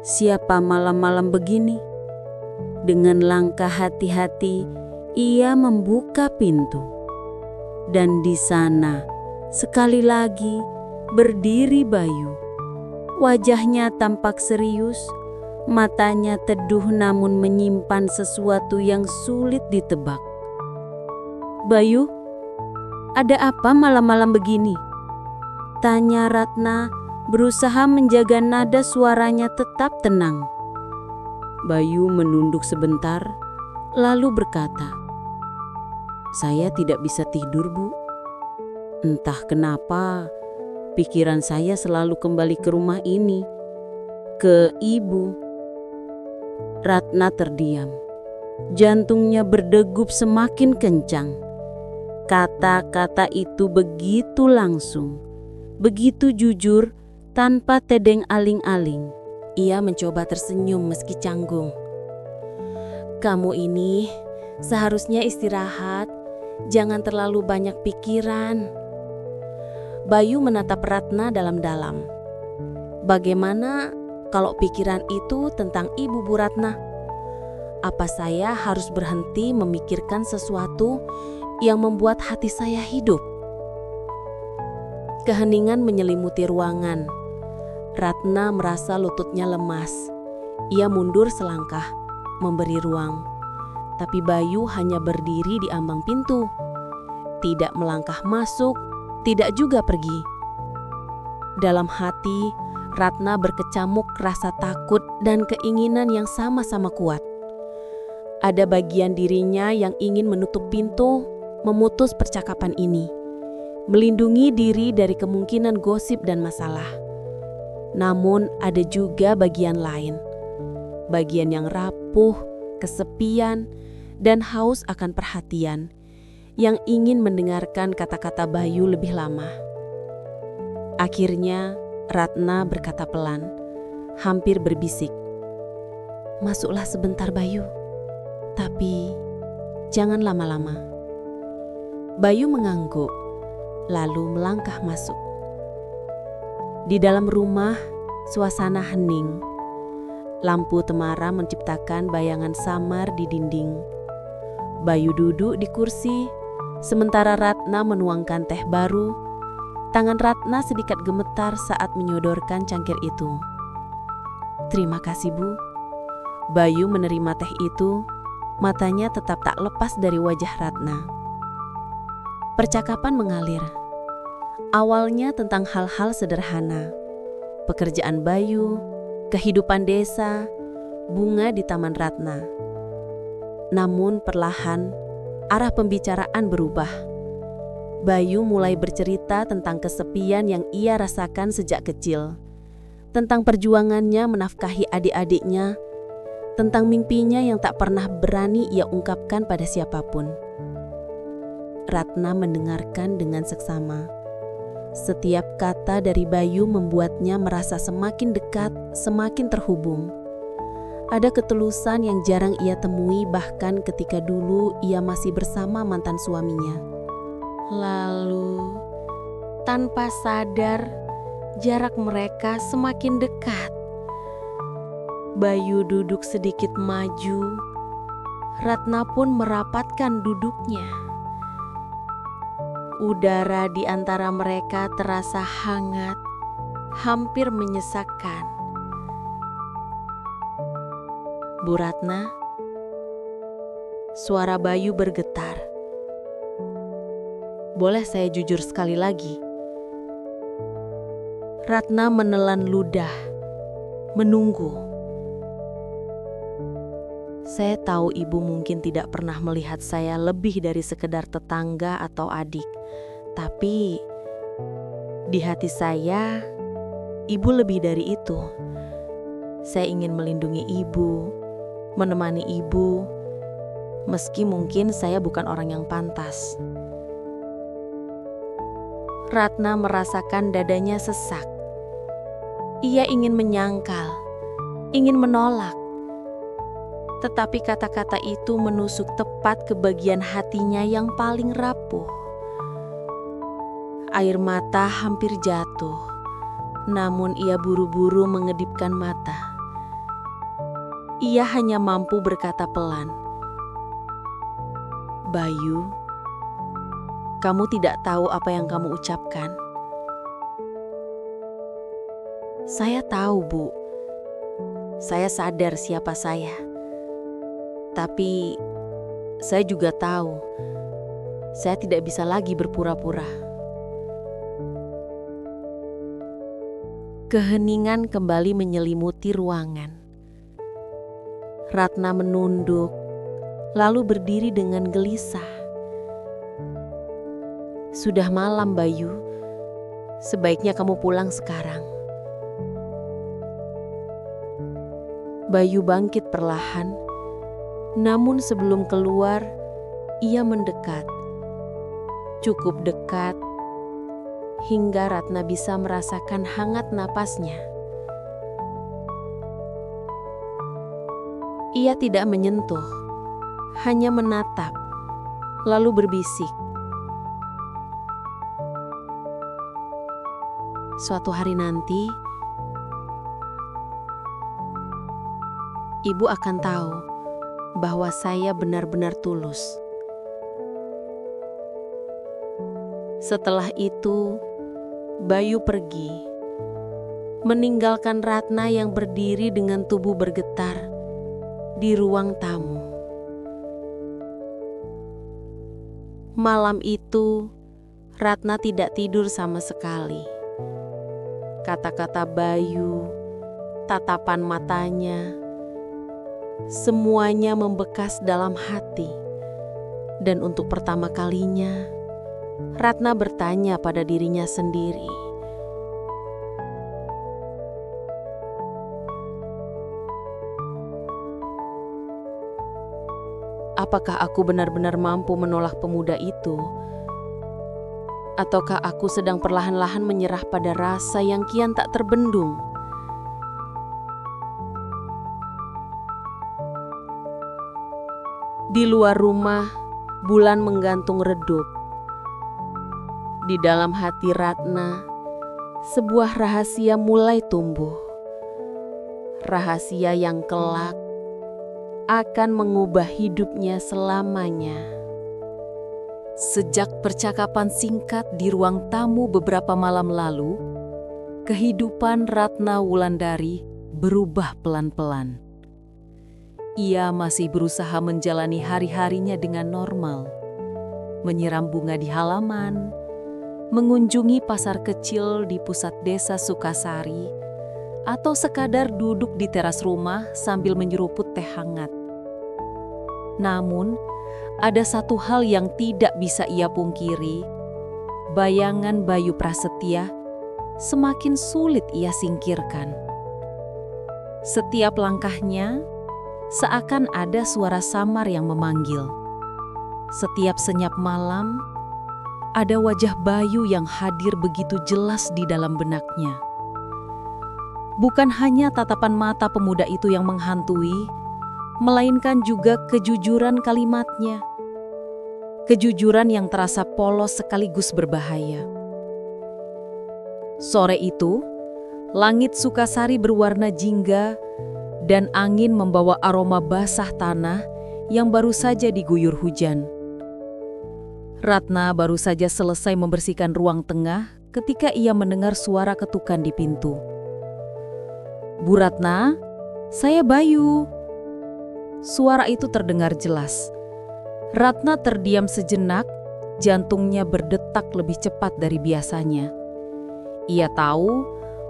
Siapa malam-malam begini? Dengan langkah hati-hati, ia membuka pintu. Dan di sana, sekali lagi, berdiri Bayu. Wajahnya tampak serius, matanya teduh namun menyimpan sesuatu yang sulit ditebak. "Bayu, ada apa malam-malam begini?" tanya Ratna, berusaha menjaga nada suaranya tetap tenang. Bayu menunduk sebentar, lalu berkata, "Saya tidak bisa tidur, Bu. Entah kenapa, pikiran saya selalu kembali ke rumah ini, ke ibu." Ratna terdiam. Jantungnya berdegup semakin kencang. Kata-kata itu begitu langsung, begitu jujur, tanpa tedeng aling-aling. Ia mencoba tersenyum meski canggung. "Kamu ini seharusnya istirahat, jangan terlalu banyak pikiran." Bayu menatap Ratna dalam-dalam. "Bagaimana kalau pikiran itu tentang ibu Bu Ratna? Apa saya harus berhenti memikirkan sesuatu yang membuat hati saya hidup?" Keheningan menyelimuti ruangan. Ratna merasa lututnya lemas. Ia mundur selangkah, memberi ruang. Tapi Bayu hanya berdiri di ambang pintu. Tidak melangkah masuk, tidak juga pergi. Dalam hati, Ratna berkecamuk rasa takut dan keinginan yang sama-sama kuat. Ada bagian dirinya yang ingin menutup pintu, memutus percakapan ini, melindungi diri dari kemungkinan gosip dan masalah. Namun ada juga bagian lain, bagian yang rapuh, kesepian, dan haus akan perhatian, yang ingin mendengarkan kata-kata Bayu lebih lama. Akhirnya Ratna berkata pelan, hampir berbisik, "Masuklah sebentar Bayu, tapi jangan lama-lama." Bayu mengangguk, lalu melangkah masuk. Di dalam rumah, suasana hening. Lampu temara menciptakan bayangan samar di dinding. Bayu duduk di kursi, sementara Ratna menuangkan teh baru. Tangan Ratna sedikit gemetar saat menyodorkan cangkir itu. "Terima kasih, Bu." Bayu menerima teh itu, matanya tetap tak lepas dari wajah Ratna. Percakapan mengalir. Awalnya tentang hal-hal sederhana, pekerjaan Bayu, kehidupan desa, bunga di taman Ratna. Namun perlahan, arah pembicaraan berubah. Bayu mulai bercerita tentang kesepian yang ia rasakan sejak kecil, tentang perjuangannya menafkahi adik-adiknya, tentang mimpinya yang tak pernah berani ia ungkapkan pada siapapun. Ratna mendengarkan dengan seksama. Setiap kata dari Bayu membuatnya merasa semakin dekat, semakin terhubung. Ada ketulusan yang jarang ia temui bahkan ketika dulu ia masih bersama mantan suaminya. Lalu, tanpa sadar, jarak mereka semakin dekat. Bayu duduk sedikit maju, Ratna pun merapatkan duduknya. Udara di antara mereka terasa hangat, hampir menyesakkan. "Bu Ratna," suara Bayu bergetar. "Boleh saya jujur sekali lagi?" Ratna menelan ludah, menunggu. "Saya tahu ibu mungkin tidak pernah melihat saya lebih dari sekedar tetangga atau adik. Tapi di hati saya, ibu lebih dari itu. Saya ingin melindungi ibu, menemani ibu, meski mungkin saya bukan orang yang pantas." Ratna merasakan dadanya sesak. Ia ingin menyangkal, ingin menolak. Tetapi kata-kata itu menusuk tepat ke bagian hatinya yang paling rapuh. Air mata hampir jatuh, namun ia buru-buru mengedipkan mata. Ia hanya mampu berkata pelan, "Bayu, kamu tidak tahu apa yang kamu ucapkan." "Saya tahu, Bu. Saya sadar siapa saya. Tapi saya juga tahu saya tidak bisa lagi berpura-pura." Keheningan kembali menyelimuti ruangan. Ratna menunduk, lalu berdiri dengan gelisah. "Sudah malam, Bayu. Sebaiknya kamu pulang sekarang." Bayu bangkit perlahan, namun sebelum keluar, ia mendekat. Cukup dekat, hingga Ratna bisa merasakan hangat napasnya. Ia tidak menyentuh, hanya menatap, lalu berbisik, "Suatu hari nanti, ibu akan tahu bahwa saya benar-benar tulus." Setelah itu, Bayu pergi, meninggalkan Ratna yang berdiri dengan tubuh bergetar di ruang tamu. Malam itu, Ratna tidak tidur sama sekali. Kata-kata Bayu, tatapan matanya, Semuanya membekas dalam hati. Dan untuk pertama kalinya, Ratna bertanya pada dirinya sendiri, apakah aku benar-benar mampu menolak pemuda itu? Ataukah aku sedang perlahan-lahan menyerah pada rasa yang kian tak terbendung? Di luar rumah, bulan menggantung redup. Di dalam hati Ratna, sebuah rahasia mulai tumbuh. Rahasia yang kelak akan mengubah hidupnya selamanya. Sejak percakapan singkat di ruang tamu beberapa malam lalu, kehidupan Ratna Wulandari berubah pelan-pelan. Ia masih berusaha menjalani hari-harinya dengan normal, menyiram bunga di halaman, mengunjungi pasar kecil di pusat desa Sukasari, atau sekadar duduk di teras rumah sambil menyeruput teh hangat. Namun, ada satu hal yang tidak bisa ia pungkiri. Bayangan Bayu Prasetya semakin sulit ia singkirkan. Setiap langkahnya seakan ada suara samar yang memanggil. Setiap senyap malam, ada wajah Bayu yang hadir begitu jelas di dalam benaknya. Bukan hanya tatapan mata pemuda itu yang menghantui, melainkan juga kejujuran kalimatnya. Kejujuran yang terasa polos sekaligus berbahaya. Sore itu, langit Sukasari berwarna jingga dan angin membawa aroma basah tanah yang baru saja diguyur hujan. Ratna baru saja selesai membersihkan ruang tengah ketika ia mendengar suara ketukan di pintu. "Bu Ratna, saya Bayu." Suara itu terdengar jelas. Ratna terdiam sejenak, jantungnya berdetak lebih cepat dari biasanya. Ia tahu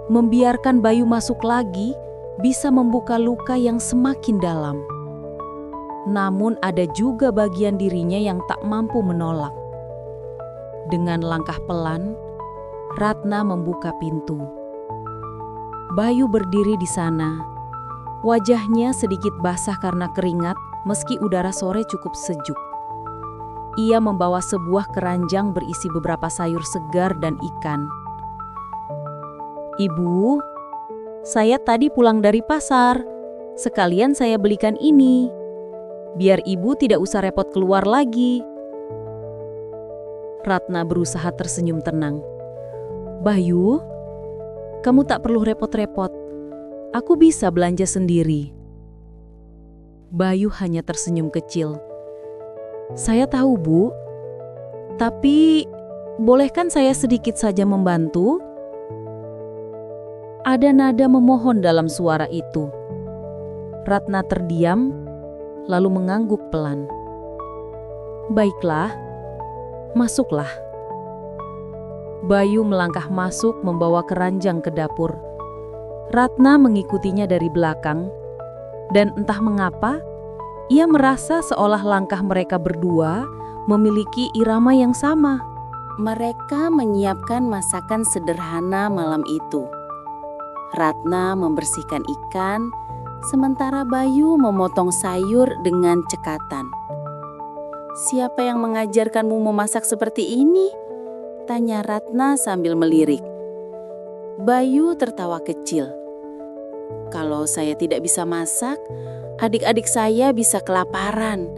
membiarkan Bayu masuk lagi bisa membuka luka yang semakin dalam. Namun ada juga bagian dirinya yang tak mampu menolak. Dengan langkah pelan, Ratna membuka pintu. Bayu berdiri di sana. Wajahnya sedikit basah karena keringat meski udara sore cukup sejuk. Ia membawa sebuah keranjang berisi beberapa sayur segar dan ikan. "Ibu, saya tadi pulang dari pasar. Sekalian saya belikan ini. Biar ibu tidak usah repot keluar lagi." Ratna berusaha tersenyum tenang. "Bayu, kamu tak perlu repot-repot. Aku bisa belanja sendiri." Bayu hanya tersenyum kecil. "Saya tahu, Bu. Tapi, bolehkan saya sedikit saja membantu?" Ada nada memohon dalam suara itu. Ratna terdiam, lalu mengangguk pelan. "Baiklah, masuklah." Bayu melangkah masuk membawa keranjang ke dapur. Ratna mengikutinya dari belakang, dan entah mengapa, ia merasa seolah langkah mereka berdua memiliki irama yang sama. Mereka menyiapkan masakan sederhana malam itu. Ratna membersihkan ikan, sementara Bayu memotong sayur dengan cekatan. "Siapa yang mengajarkanmu memasak seperti ini?" tanya Ratna sambil melirik. Bayu tertawa kecil. "Kalau saya tidak bisa masak, adik-adik saya bisa kelaparan.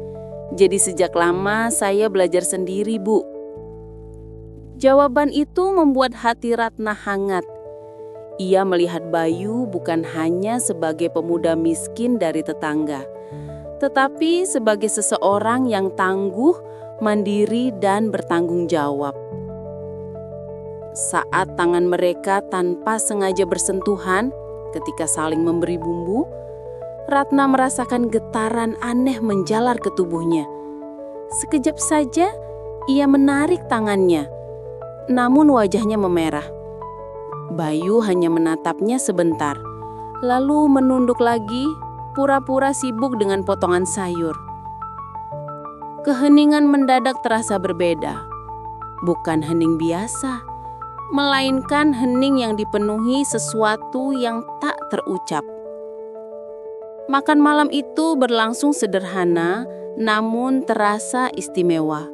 Jadi sejak lama saya belajar sendiri, Bu." Jawaban itu membuat hati Ratna hangat. Ia melihat Bayu bukan hanya sebagai pemuda miskin dari tetangga, tetapi sebagai seseorang yang tangguh, mandiri, dan bertanggung jawab. Saat tangan mereka tanpa sengaja bersentuhan ketika saling memberi bumbu, Ratna merasakan getaran aneh menjalar ke tubuhnya. Sekejap saja ia menarik tangannya, namun wajahnya memerah. Bayu hanya menatapnya sebentar, lalu menunduk lagi pura-pura sibuk dengan potongan sayur. Keheningan mendadak terasa berbeda. Bukan hening biasa, melainkan hening yang dipenuhi sesuatu yang tak terucap. Makan malam itu berlangsung sederhana, namun terasa istimewa.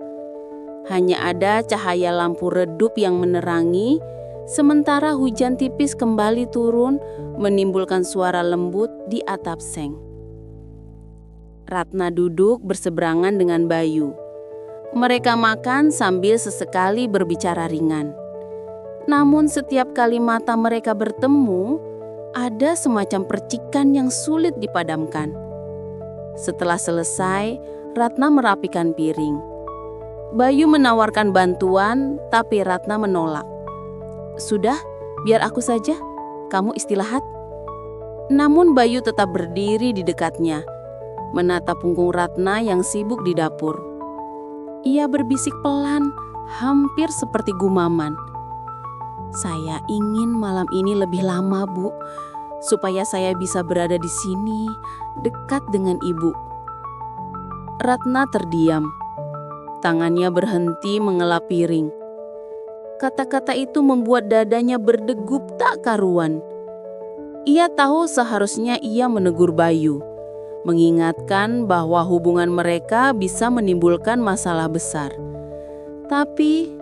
Hanya ada cahaya lampu redup yang menerangi, sementara hujan tipis kembali turun, menimbulkan suara lembut di atap seng. Ratna duduk berseberangan dengan Bayu. Mereka makan sambil sesekali berbicara ringan. Namun setiap kali mata mereka bertemu, ada semacam percikan yang sulit dipadamkan. Setelah selesai, Ratna merapikan piring. Bayu menawarkan bantuan, tapi Ratna menolak. "Sudah, biar aku saja, kamu istirahat." Namun Bayu tetap berdiri di dekatnya, menatap punggung Ratna yang sibuk di dapur. Ia berbisik pelan, hampir seperti gumaman. "Saya ingin malam ini lebih lama, Bu, supaya saya bisa berada di sini, dekat dengan Ibu." Ratna terdiam. Tangannya berhenti mengelap piring. Kata-kata itu membuat dadanya berdegup tak karuan. Ia tahu seharusnya ia menegur Bayu, mengingatkan bahwa hubungan mereka bisa menimbulkan masalah besar. Tapi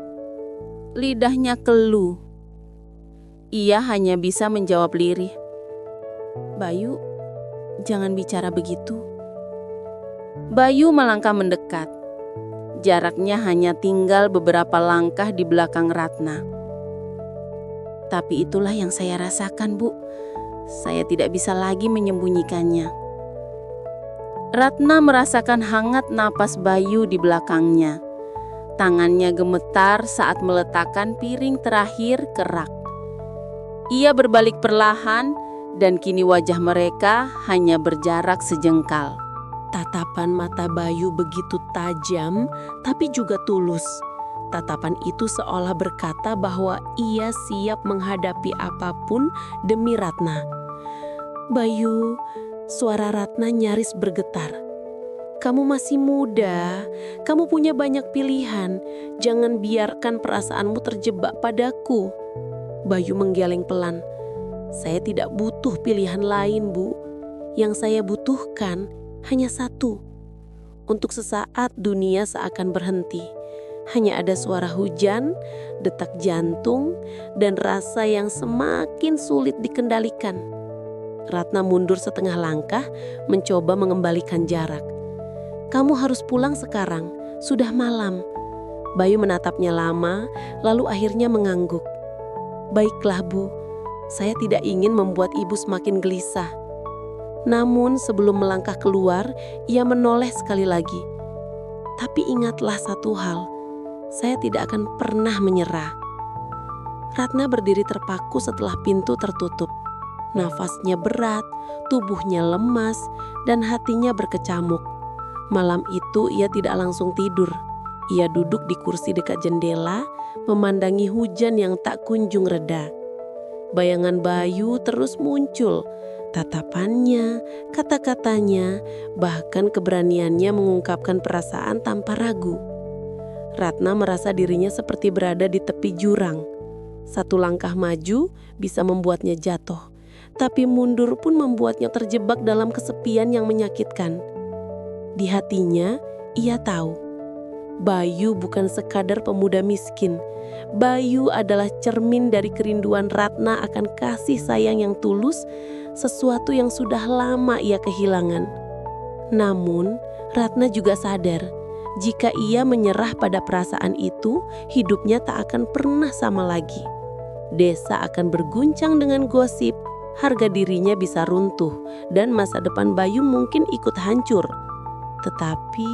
lidahnya keluh. Ia hanya bisa menjawab lirih, "Bayu, jangan bicara begitu." Bayu melangkah mendekat. Jaraknya hanya tinggal beberapa langkah di belakang Ratna. "Tapi itulah yang saya rasakan, Bu. Saya tidak bisa lagi menyembunyikannya." Ratna merasakan hangat napas Bayu di belakangnya. Tangannya gemetar saat meletakkan piring terakhir ke rak. Ia berbalik perlahan dan kini wajah mereka hanya berjarak sejengkal. Tatapan mata Bayu begitu tajam, tapi juga tulus. Tatapan itu seolah berkata bahwa ia siap menghadapi apapun demi Ratna. "Bayu," suara Ratna nyaris bergetar. "Kamu masih muda, kamu punya banyak pilihan. Jangan biarkan perasaanmu terjebak padaku." Bayu menggeleng pelan. "Saya tidak butuh pilihan lain, Bu. Yang saya butuhkan hanya satu. Untuk sesaat dunia seakan berhenti. Hanya ada suara hujan, detak jantung, dan rasa yang semakin sulit dikendalikan." Ratna mundur setengah langkah, mencoba mengembalikan jarak. "Kamu harus pulang sekarang, sudah malam." Bayu menatapnya lama, lalu akhirnya mengangguk. "Baiklah, Bu, saya tidak ingin membuat Ibu semakin gelisah." Namun sebelum melangkah keluar, ia menoleh sekali lagi. "Tapi ingatlah satu hal, saya tidak akan pernah menyerah." Ratna berdiri terpaku setelah pintu tertutup. Nafasnya berat, tubuhnya lemas, dan hatinya berkecamuk. Malam itu ia tidak langsung tidur. Ia duduk di kursi dekat jendela, memandangi hujan yang tak kunjung reda. Bayangan Bayu terus muncul. Tatapannya, kata-katanya, bahkan keberaniannya mengungkapkan perasaan tanpa ragu. Ratna merasa dirinya seperti berada di tepi jurang. Satu langkah maju bisa membuatnya jatuh, tapi mundur pun membuatnya terjebak dalam kesepian yang menyakitkan. Di hatinya, ia tahu, Bayu bukan sekadar pemuda miskin. Bayu adalah cermin dari kerinduan Ratna akan kasih sayang yang tulus, sesuatu yang sudah lama ia kehilangan. Namun, Ratna juga sadar, jika ia menyerah pada perasaan itu, hidupnya tak akan pernah sama lagi. Desa akan berguncang dengan gosip, harga dirinya bisa runtuh, dan masa depan Bayu mungkin ikut hancur. Tetapi,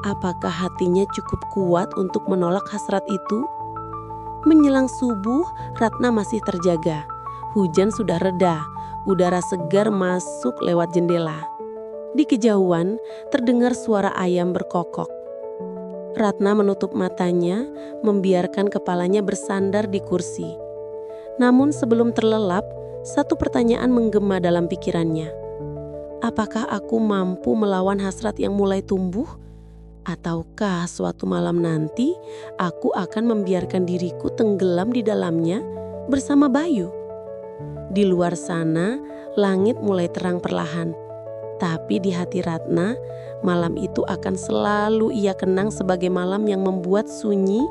apakah hatinya cukup kuat untuk menolak hasrat itu? Menjelang subuh, Ratna masih terjaga. Hujan sudah reda, udara segar masuk lewat jendela. Di kejauhan, terdengar suara ayam berkokok. Ratna menutup matanya, membiarkan kepalanya bersandar di kursi. Namun sebelum terlelap, satu pertanyaan menggema dalam pikirannya. Apakah aku mampu melawan hasrat yang mulai tumbuh? Ataukah suatu malam nanti aku akan membiarkan diriku tenggelam di dalamnya bersama Bayu? Di luar sana, langit mulai terang perlahan. Tapi di hati Ratna, malam itu akan selalu ia kenang sebagai malam yang membuat sunyi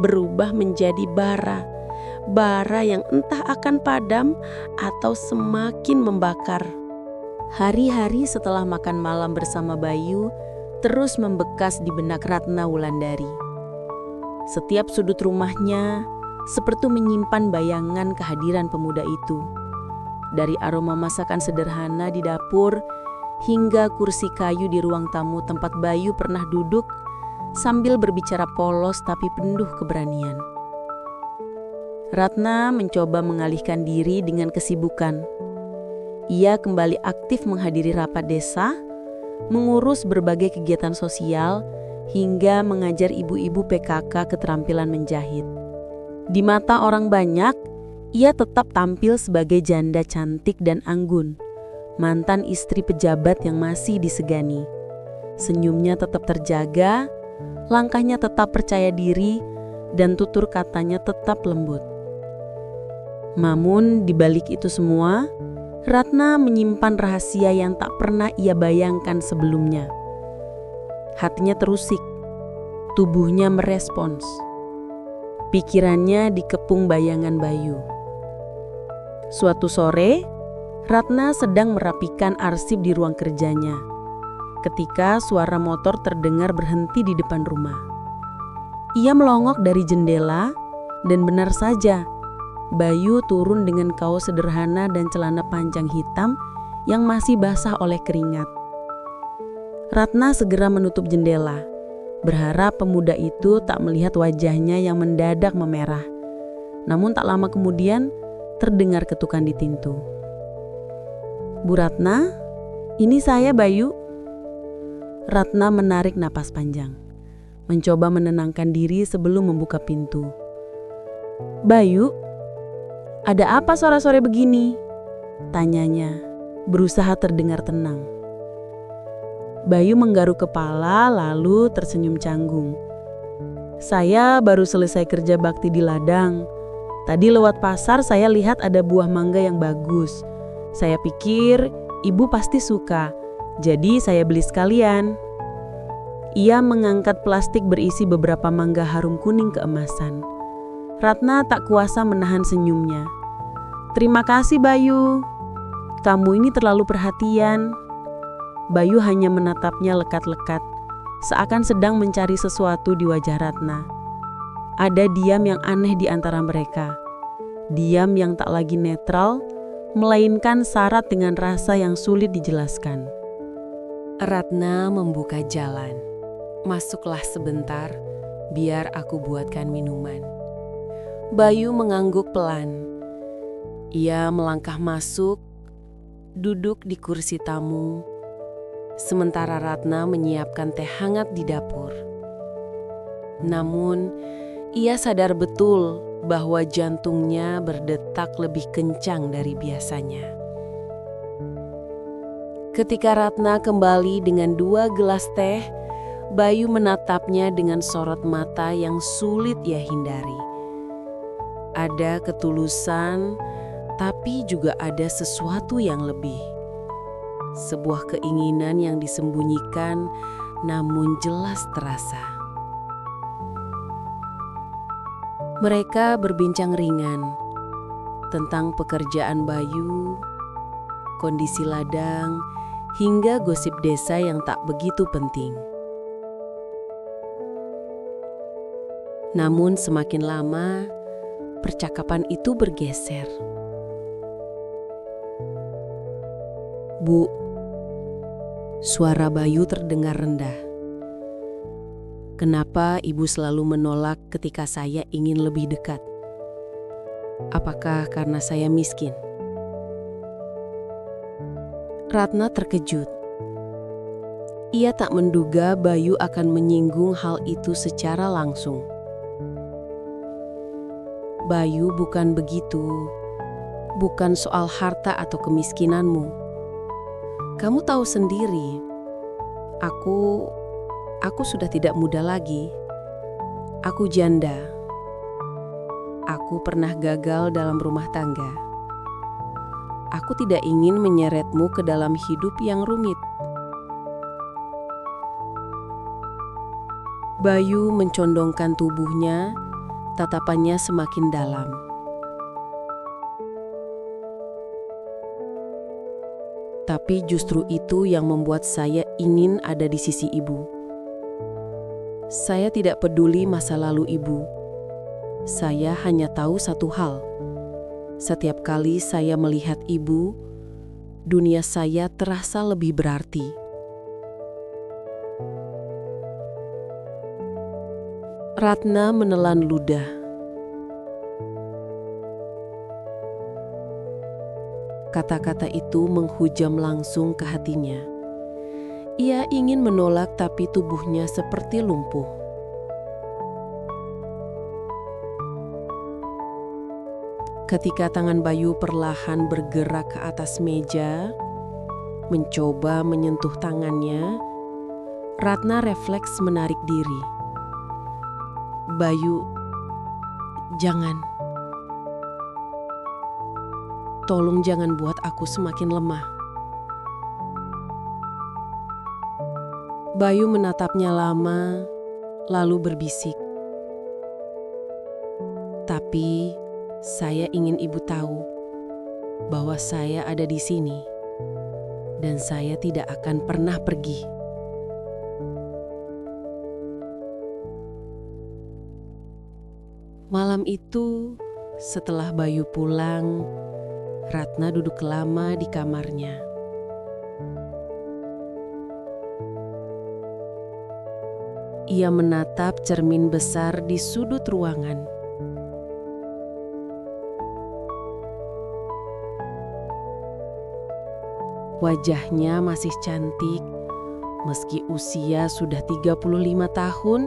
berubah menjadi bara. Bara yang entah akan padam atau semakin membakar. Hari-hari setelah makan malam bersama Bayu terus membekas di benak Ratna Wulandari. Setiap sudut rumahnya seperti menyimpan bayangan kehadiran pemuda itu. Dari aroma masakan sederhana di dapur hingga kursi kayu di ruang tamu tempat Bayu pernah duduk sambil berbicara polos tapi penuh keberanian. Ratna mencoba mengalihkan diri dengan kesibukan. Ia kembali aktif menghadiri rapat desa, mengurus berbagai kegiatan sosial, hingga mengajar ibu-ibu PKK keterampilan menjahit. Di mata orang banyak, ia tetap tampil sebagai janda cantik dan anggun, mantan istri pejabat yang masih disegani. Senyumnya tetap terjaga, langkahnya tetap percaya diri, dan tutur katanya tetap lembut. Namun di balik itu semua, Ratna menyimpan rahasia yang tak pernah ia bayangkan sebelumnya. Hatinya terusik, tubuhnya merespons. Pikirannya dikepung bayangan Bayu. Suatu sore, Ratna sedang merapikan arsip di ruang kerjanya ketika suara motor terdengar berhenti di depan rumah. Ia melongok dari jendela dan benar saja, Bayu turun dengan kaos sederhana dan celana panjang hitam yang masih basah oleh keringat. Ratna segera menutup jendela, berharap pemuda itu tak melihat wajahnya yang mendadak memerah. Namun tak lama kemudian terdengar ketukan di pintu. "Bu Ratna, ini saya Bayu." Ratna menarik napas panjang, mencoba menenangkan diri sebelum membuka pintu. "Bayu, ada apa sore-sore begini?" tanyanya, berusaha terdengar tenang. Bayu menggaruk kepala lalu tersenyum canggung. "Saya baru selesai kerja bakti di ladang. Tadi lewat pasar saya lihat ada buah mangga yang bagus. Saya pikir ibu pasti suka, jadi saya beli sekalian." Ia mengangkat plastik berisi beberapa mangga harum kuning keemasan. Ratna tak kuasa menahan senyumnya. "Terima kasih Bayu, kamu ini terlalu perhatian." Bayu hanya menatapnya lekat-lekat, seakan sedang mencari sesuatu di wajah Ratna. Ada diam yang aneh di antara mereka. Diam yang tak lagi netral, melainkan syarat dengan rasa yang sulit dijelaskan. Ratna membuka jalan. "Masuklah sebentar, biar aku buatkan minuman." Bayu mengangguk pelan. Ia melangkah masuk, duduk di kursi tamu, sementara Ratna menyiapkan teh hangat di dapur. Namun, ia sadar betul bahwa jantungnya berdetak lebih kencang dari biasanya. Ketika Ratna kembali dengan 2 gelas teh, Bayu menatapnya dengan sorot mata yang sulit ia hindari. Ada ketulusan, tapi juga ada sesuatu yang lebih. Sebuah keinginan yang disembunyikan namun jelas terasa. Mereka berbincang ringan tentang pekerjaan Bayu, kondisi ladang, hingga gosip desa yang tak begitu penting. Namun semakin lama, percakapan itu bergeser. "Bu," suara Bayu terdengar rendah. "Kenapa ibu selalu menolak ketika saya ingin lebih dekat? Apakah karena saya miskin?" Ratna terkejut. Ia tak menduga Bayu akan menyinggung hal itu secara langsung. "Bayu, bukan begitu. Bukan soal harta atau kemiskinanmu. Kamu tahu sendiri, aku sudah tidak muda lagi. Aku janda. Aku pernah gagal dalam rumah tangga. Aku tidak ingin menyeretmu ke dalam hidup yang rumit. Bayu mencondongkan tubuhnya, tatapannya semakin dalam. Tapi justru itu yang membuat saya ingin ada di sisi ibu. Saya tidak peduli masa lalu ibu. Saya hanya tahu satu hal. Setiap kali saya melihat ibu, dunia saya terasa lebih berarti. Ratna menelan ludah. Kata-kata itu menghujam langsung ke hatinya. Ia ingin menolak tapi tubuhnya seperti lumpuh. Ketika tangan Bayu perlahan bergerak ke atas meja, mencoba menyentuh tangannya, Ratna refleks menarik diri. Bayu, jangan. Tolong jangan buat aku semakin lemah. Bayu menatapnya lama, lalu berbisik. Tapi saya ingin ibu tahu bahwa saya ada di sini dan saya tidak akan pernah pergi. Malam itu, setelah Bayu pulang, Ratna duduk lama di kamarnya. Ia menatap cermin besar di sudut ruangan. Wajahnya masih cantik, meski usia sudah 35 tahun,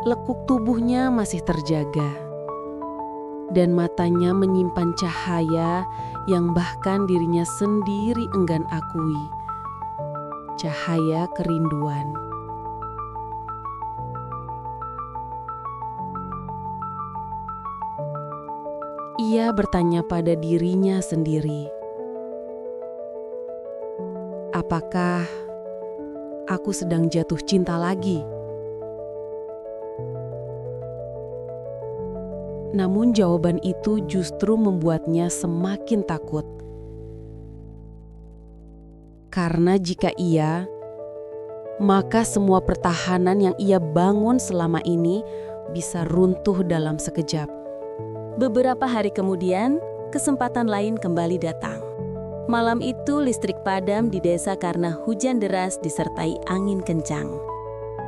lekuk tubuhnya masih terjaga. Dan matanya menyimpan cahaya yang bahkan dirinya sendiri enggan akui. Cahaya kerinduan. Ia bertanya pada dirinya sendiri, apakah aku sedang jatuh cinta lagi? Namun jawaban itu justru membuatnya semakin takut. Karena jika iya, maka semua pertahanan yang ia bangun selama ini bisa runtuh dalam sekejap. Beberapa hari kemudian, kesempatan lain kembali datang. Malam itu listrik padam di desa karena hujan deras disertai angin kencang.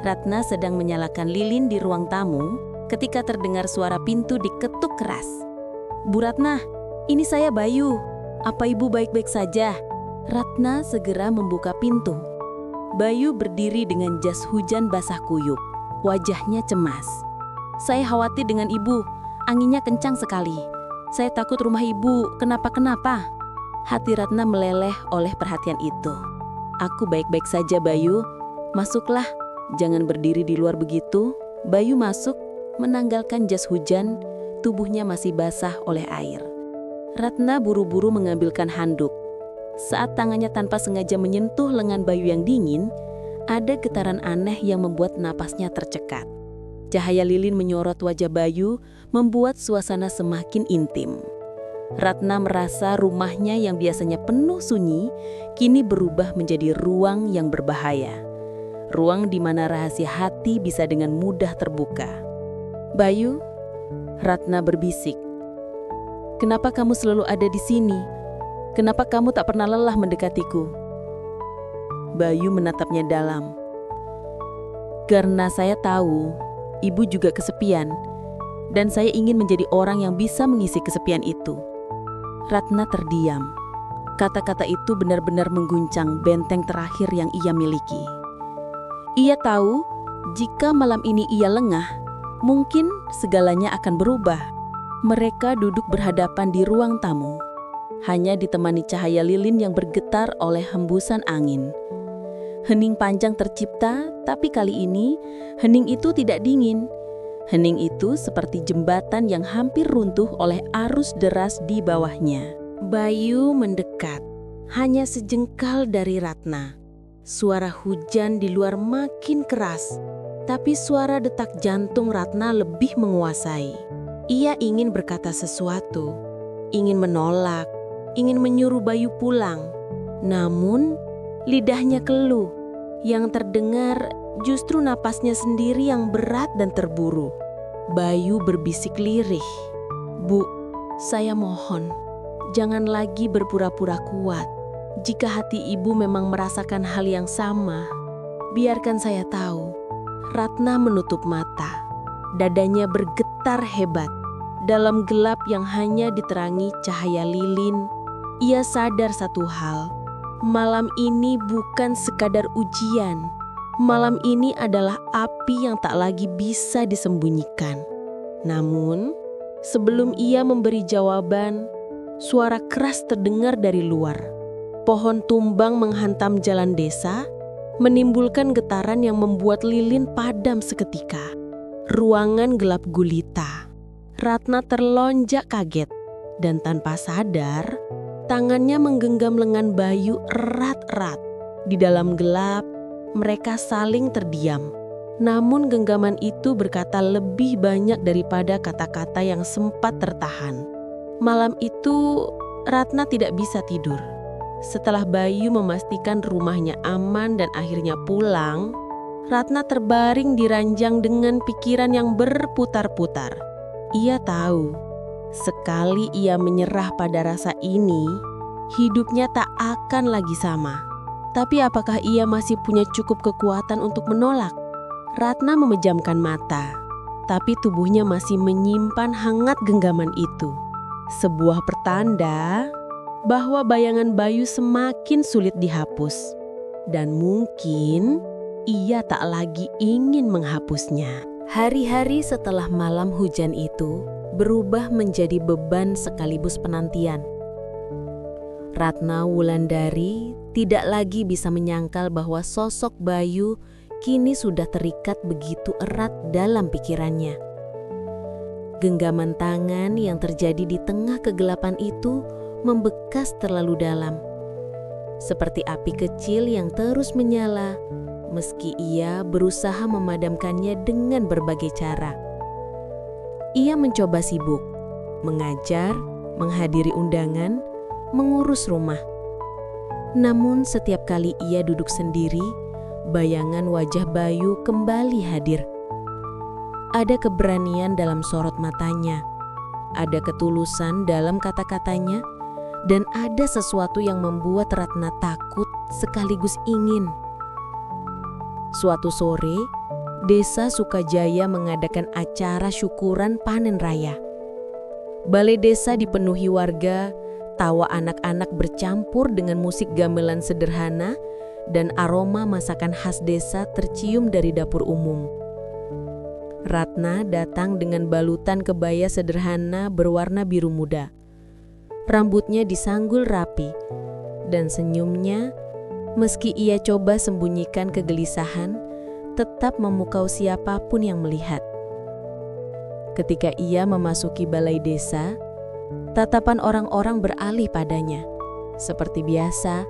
Ratna sedang menyalakan lilin di ruang tamu ketika terdengar suara pintu diketuk keras. "Bu Ratna, ini saya Bayu. Apa ibu baik-baik saja?" Ratna segera membuka pintu. Bayu berdiri dengan jas hujan basah kuyup. Wajahnya cemas. "Saya khawatir dengan ibu. Anginnya kencang sekali. Saya takut rumah ibu kenapa-kenapa." Hati Ratna meleleh oleh perhatian itu. "Aku baik-baik saja, Bayu. Masuklah. Jangan berdiri di luar begitu." Bayu masuk, menanggalkan jas hujan, tubuhnya masih basah oleh air. Ratna buru-buru mengambilkan handuk. Saat tangannya tanpa sengaja menyentuh lengan Bayu yang dingin, ada getaran aneh yang membuat napasnya tercekat. Cahaya lilin menyorot wajah Bayu, membuat suasana semakin intim. Ratna merasa rumahnya yang biasanya penuh sunyi, kini berubah menjadi ruang yang berbahaya. Ruang di mana rahasia hati bisa dengan mudah terbuka. "Bayu," Ratna berbisik, "kenapa kamu selalu ada di sini? Kenapa kamu tak pernah lelah mendekatiku?" Bayu menatapnya dalam. "Karena saya tahu ibu juga kesepian, dan saya ingin menjadi orang yang bisa mengisi kesepian itu." Ratna terdiam. Kata-kata itu benar-benar mengguncang benteng terakhir yang ia miliki. Ia tahu jika malam ini ia lengah, mungkin segalanya akan berubah. Mereka duduk berhadapan di ruang tamu. hanya ditemani cahaya lilin yang bergetar oleh hembusan angin. Hening panjang tercipta, tapi kali ini hening itu tidak dingin. Hening itu seperti jembatan yang hampir runtuh oleh arus deras di bawahnya. Bayu mendekat, hanya sejengkal dari Ratna. Suara hujan di luar makin keras, tapi suara detak jantung Ratna lebih menguasai. Ia ingin berkata sesuatu, ingin menolak, ingin menyuruh Bayu pulang. Namun, lidahnya keluh. Yang terdengar justru napasnya sendiri yang berat dan terburu. Bayu berbisik lirih. "Bu, saya mohon, jangan lagi berpura-pura kuat. Jika hati ibu memang merasakan hal yang sama, biarkan saya tahu." Ratna menutup mata. Dadanya bergetar hebat. Dalam gelap yang hanya diterangi cahaya lilin, ia sadar satu hal. Malam ini bukan sekadar ujian. Malam ini adalah api yang tak lagi bisa disembunyikan. Namun, sebelum ia memberi jawaban, suara keras terdengar dari luar. Pohon tumbang menghantam jalan desa, menimbulkan getaran yang membuat lilin padam seketika. Ruangan gelap gulita. Ratna terlonjak kaget, dan tanpa sadar, tangannya menggenggam lengan Bayu erat-erat. Di dalam gelap, mereka saling terdiam. Namun genggaman itu berkata lebih banyak daripada kata-kata yang sempat tertahan. Malam itu, Ratna tidak bisa tidur. Setelah Bayu memastikan rumahnya aman dan akhirnya pulang, Ratna terbaring di ranjang dengan pikiran yang berputar-putar. Ia tahu, sekali ia menyerah pada rasa ini, hidupnya tak akan lagi sama. Tapi apakah ia masih punya cukup kekuatan untuk menolak? Ratna memejamkan mata, tapi tubuhnya masih menyimpan hangat genggaman itu. Sebuah pertanda bahwa bayangan Bayu semakin sulit dihapus. Dan mungkin ia tak lagi ingin menghapusnya. Hari-hari setelah malam hujan itu berubah menjadi beban sekaligus penantian. Ratna Wulandari tidak lagi bisa menyangkal bahwa sosok Bayu kini sudah terikat begitu erat dalam pikirannya. Genggaman tangan yang terjadi di tengah kegelapan itu membekas terlalu dalam. Seperti api kecil yang terus menyala, meski ia berusaha memadamkannya dengan berbagai cara. Ia mencoba sibuk, mengajar, menghadiri undangan, mengurus rumah. Namun setiap kali ia duduk sendiri, bayangan wajah Bayu kembali hadir. Ada keberanian dalam sorot matanya, ada ketulusan dalam kata-katanya, dan ada sesuatu yang membuat Ratna takut sekaligus ingin. Suatu sore, Desa Sukajaya mengadakan acara syukuran panen raya. Balai desa dipenuhi warga, tawa anak-anak bercampur dengan musik gamelan sederhana, dan aroma masakan khas desa tercium dari dapur umum. Ratna datang dengan balutan kebaya sederhana berwarna biru muda. Rambutnya disanggul rapi, dan senyumnya, meski ia coba sembunyikan kegelisahan, tetap memukau siapapun yang melihat. Ketika ia memasuki balai desa, tatapan orang-orang beralih padanya. Seperti biasa,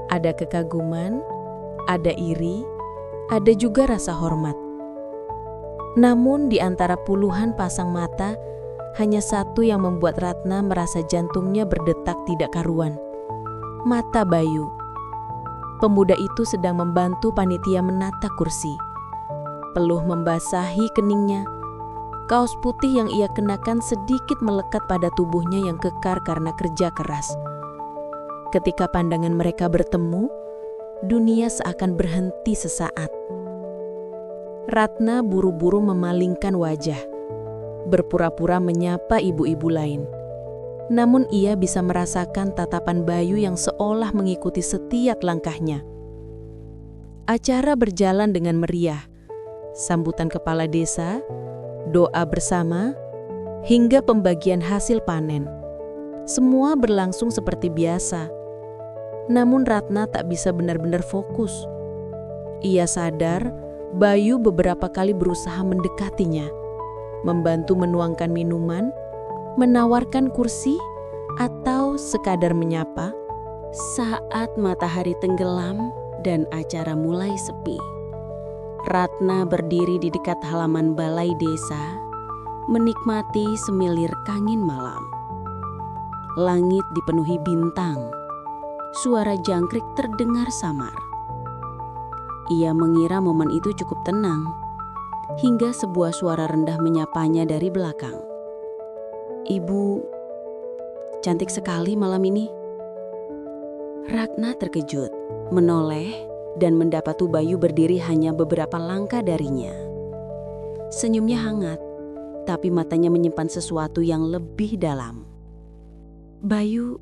ada kekaguman, ada iri, ada juga rasa hormat. Namun di antara puluhan pasang mata, hanya satu yang membuat Ratna merasa jantungnya berdetak tidak karuan. Mata Bayu. Pemuda itu sedang membantu panitia menata kursi. Peluh membasahi keningnya. Kaos putih yang ia kenakan sedikit melekat pada tubuhnya yang kekar karena kerja keras. Ketika pandangan mereka bertemu, dunia seakan berhenti sesaat. Ratna buru-buru memalingkan wajah, berpura-pura menyapa ibu-ibu lain. Namun ia bisa merasakan tatapan Bayu yang seolah mengikuti setiap langkahnya. Acara berjalan dengan meriah. Sambutan kepala desa, doa bersama, hingga pembagian hasil panen. Semua berlangsung seperti biasa. Namun Ratna tak bisa benar-benar fokus. Ia sadar Bayu beberapa kali berusaha mendekatinya, membantu menuangkan minuman, menawarkan kursi, atau sekadar menyapa. Saat matahari tenggelam dan acara mulai sepi, Ratna berdiri di dekat halaman balai desa, menikmati semilir angin malam. Langit dipenuhi bintang, suara jangkrik terdengar samar. Ia mengira momen itu cukup tenang, hingga sebuah suara rendah menyapanya dari belakang. "Ibu, cantik sekali malam ini." Ratna terkejut, menoleh, dan mendapati Bayu berdiri hanya beberapa langkah darinya. Senyumnya hangat, tapi matanya menyimpan sesuatu yang lebih dalam. "Bayu,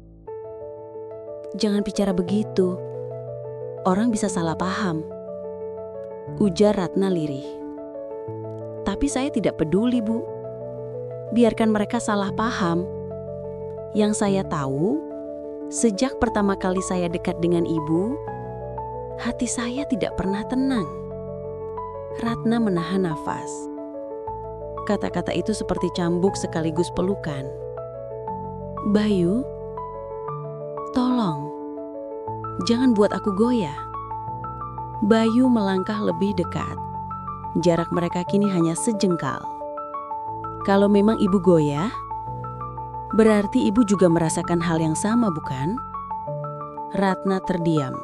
jangan bicara begitu. Orang bisa salah paham," ujar Ratna lirih. "Tapi saya tidak peduli, Bu. Biarkan mereka salah paham. Yang saya tahu, sejak pertama kali saya dekat dengan Ibu, hati saya tidak pernah tenang." Ratna menahan nafas. Kata-kata itu seperti cambuk sekaligus pelukan. "Bayu, tolong, jangan buat aku goyah." Bayu melangkah lebih dekat. Jarak mereka kini hanya sejengkal. "Kalau memang Ibu goyah, berarti Ibu juga merasakan hal yang sama, bukan?" Ratna terdiam.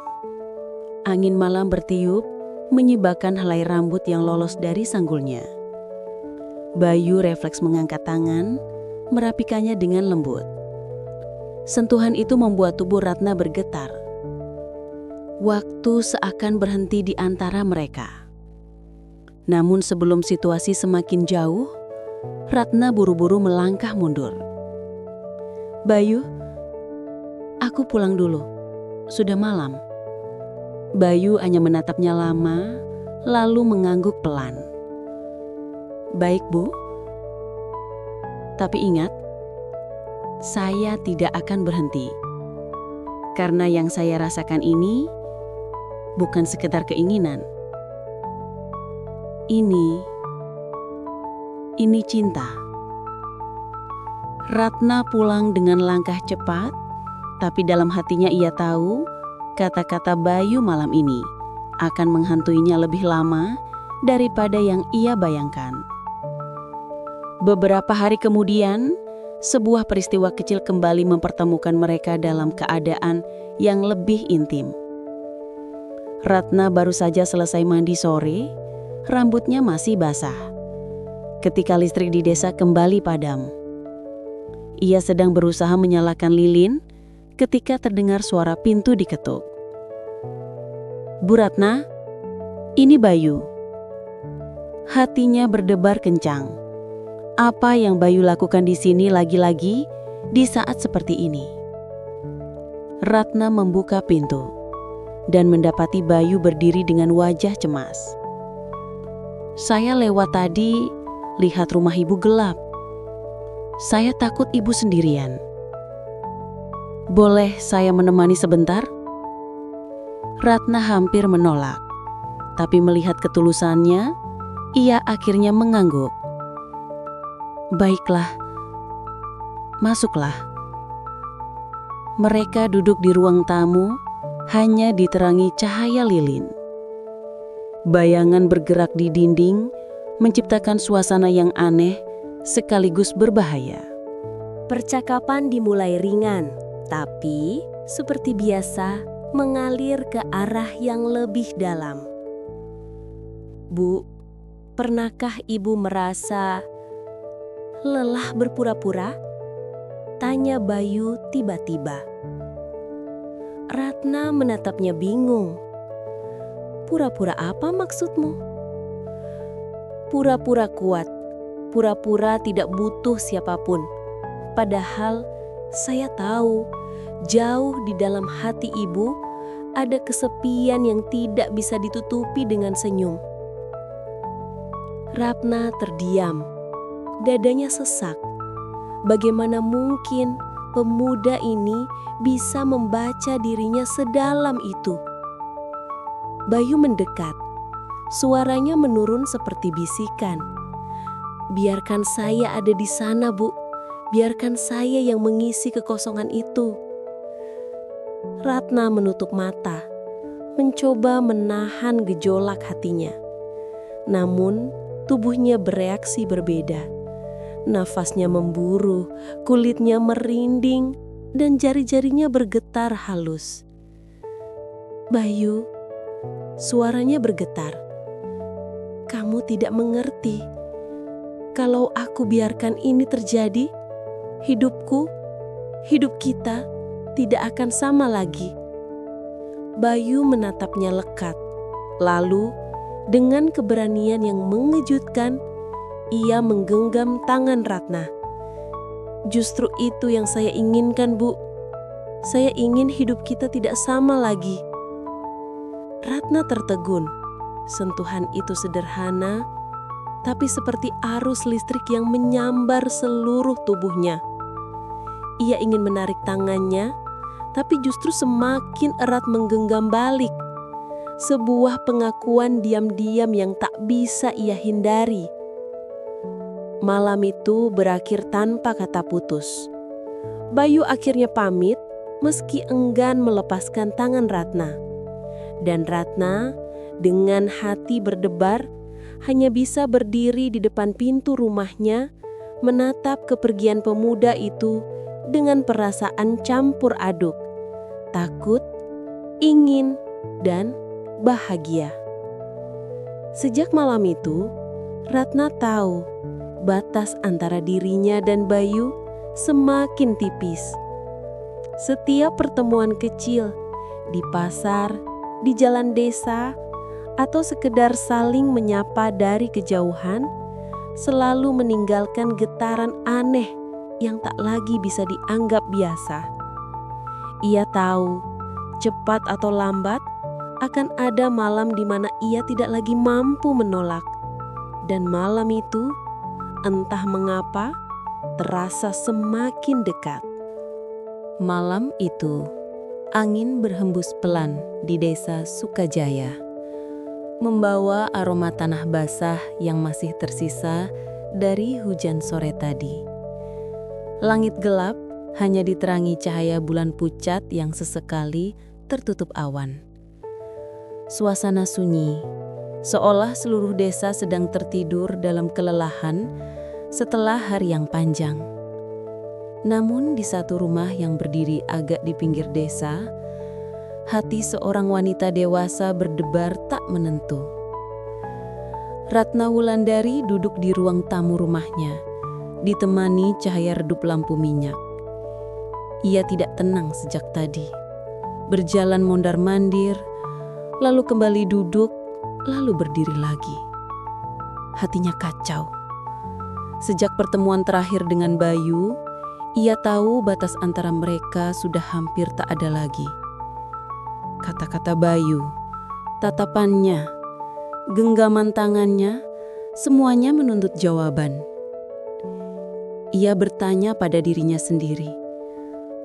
Angin malam bertiup, menyibakkan helai rambut yang lolos dari sanggulnya. Bayu refleks mengangkat tangan, merapikannya dengan lembut. Sentuhan itu membuat tubuh Ratna bergetar. Waktu seakan berhenti di antara mereka. Namun sebelum situasi semakin jauh, Ratna buru-buru melangkah mundur. "Bayu, aku pulang dulu. Sudah malam." Bayu hanya menatapnya lama, lalu mengangguk pelan. "Baik, Bu. Tapi ingat, saya tidak akan berhenti. Karena yang saya rasakan ini bukan sekedar keinginan. Ini cinta." Ratna pulang dengan langkah cepat, tapi dalam hatinya ia tahu kata-kata Bayu malam ini akan menghantuinya lebih lama daripada yang ia bayangkan. Beberapa hari kemudian, sebuah peristiwa kecil kembali mempertemukan mereka dalam keadaan yang lebih intim. Ratna baru saja selesai mandi sore, rambutnya masih basah, ketika listrik di desa kembali padam. Ia sedang berusaha menyalakan lilin ketika terdengar suara pintu diketuk. "Bu Ratna, ini Bayu." Hatinya berdebar kencang. Apa yang Bayu lakukan di sini lagi-lagi di saat seperti ini? Ratna membuka pintu dan mendapati Bayu berdiri dengan wajah cemas. "Saya lewat tadi, lihat rumah Ibu gelap. Saya takut Ibu sendirian. Boleh saya menemani sebentar?" Ratna hampir menolak, tapi melihat ketulusannya, ia akhirnya mengangguk. "Baiklah, masuklah." Mereka duduk di ruang tamu, hanya diterangi cahaya lilin. Bayangan bergerak di dinding, menciptakan suasana yang aneh sekaligus berbahaya. Percakapan dimulai ringan, tapi seperti biasa mengalir ke arah yang lebih dalam. "Bu, pernahkah Ibu merasa lelah berpura-pura?" tanya Bayu tiba-tiba. Ratna menatapnya bingung. "Pura-pura apa maksudmu?" "Pura-pura kuat, pura-pura tidak butuh siapapun. Padahal saya tahu jauh di dalam hati Ibu ada kesepian yang tidak bisa ditutupi dengan senyum." Ratna terdiam, dadanya sesak. Bagaimana mungkin pemuda ini bisa membaca dirinya sedalam itu. Bayu mendekat. Suaranya menurun seperti bisikan. "Biarkan saya ada di sana, Bu. Biarkan saya yang mengisi kekosongan itu." Ratna menutup mata, mencoba menahan gejolak hatinya. Namun, tubuhnya bereaksi berbeda. Nafasnya memburu, kulitnya merinding, dan jari-jarinya bergetar halus. "Bayu," suaranya bergetar. "Kamu tidak mengerti. Kalau aku biarkan ini terjadi, hidup kita tidak akan sama lagi." Bayu menatapnya lekat. Lalu, dengan keberanian yang mengejutkan, ia menggenggam tangan Ratna. "Justru itu yang saya inginkan, Bu. Saya ingin hidup kita tidak sama lagi." Ratna tertegun. Sentuhan itu sederhana, tapi seperti arus listrik yang menyambar seluruh tubuhnya. Ia ingin menarik tangannya, tapi justru semakin erat menggenggam balik. Sebuah pengakuan diam-diam yang tak bisa ia hindari. Malam itu berakhir tanpa kata putus. Bayu akhirnya pamit meski enggan melepaskan tangan Ratna. Dan Ratna dengan hati berdebar hanya bisa berdiri di depan pintu rumahnya menatap kepergian pemuda itu dengan perasaan campur aduk, takut, ingin, dan bahagia. Sejak malam itu, Ratna tahu batas antara dirinya dan Bayu semakin tipis. Setiap pertemuan kecil di pasar, di jalan desa, atau sekedar saling menyapa dari kejauhan selalu meninggalkan getaran aneh yang tak lagi bisa dianggap biasa. Ia tahu, cepat atau lambat akan ada malam di mana ia tidak lagi mampu menolak. Dan malam itu, entah mengapa, terasa semakin dekat. Malam itu, angin berhembus pelan di desa Sukajaya, membawa aroma tanah basah yang masih tersisa dari hujan sore tadi. Langit gelap hanya diterangi cahaya bulan pucat yang sesekali tertutup awan. Suasana sunyi, seolah seluruh desa sedang tertidur dalam kelelahan setelah hari yang panjang. Namun di satu rumah yang berdiri agak di pinggir desa, hati seorang wanita dewasa berdebar tak menentu. Ratna Wulandari duduk di ruang tamu rumahnya, ditemani cahaya redup lampu minyak. Ia tidak tenang sejak tadi. Berjalan mondar-mandir, lalu kembali duduk, lalu berdiri lagi. Hatinya kacau. Sejak pertemuan terakhir dengan Bayu, ia tahu batas antara mereka sudah hampir tak ada lagi. Kata-kata Bayu, tatapannya, genggaman tangannya, semuanya menuntut jawaban. Ia bertanya pada dirinya sendiri,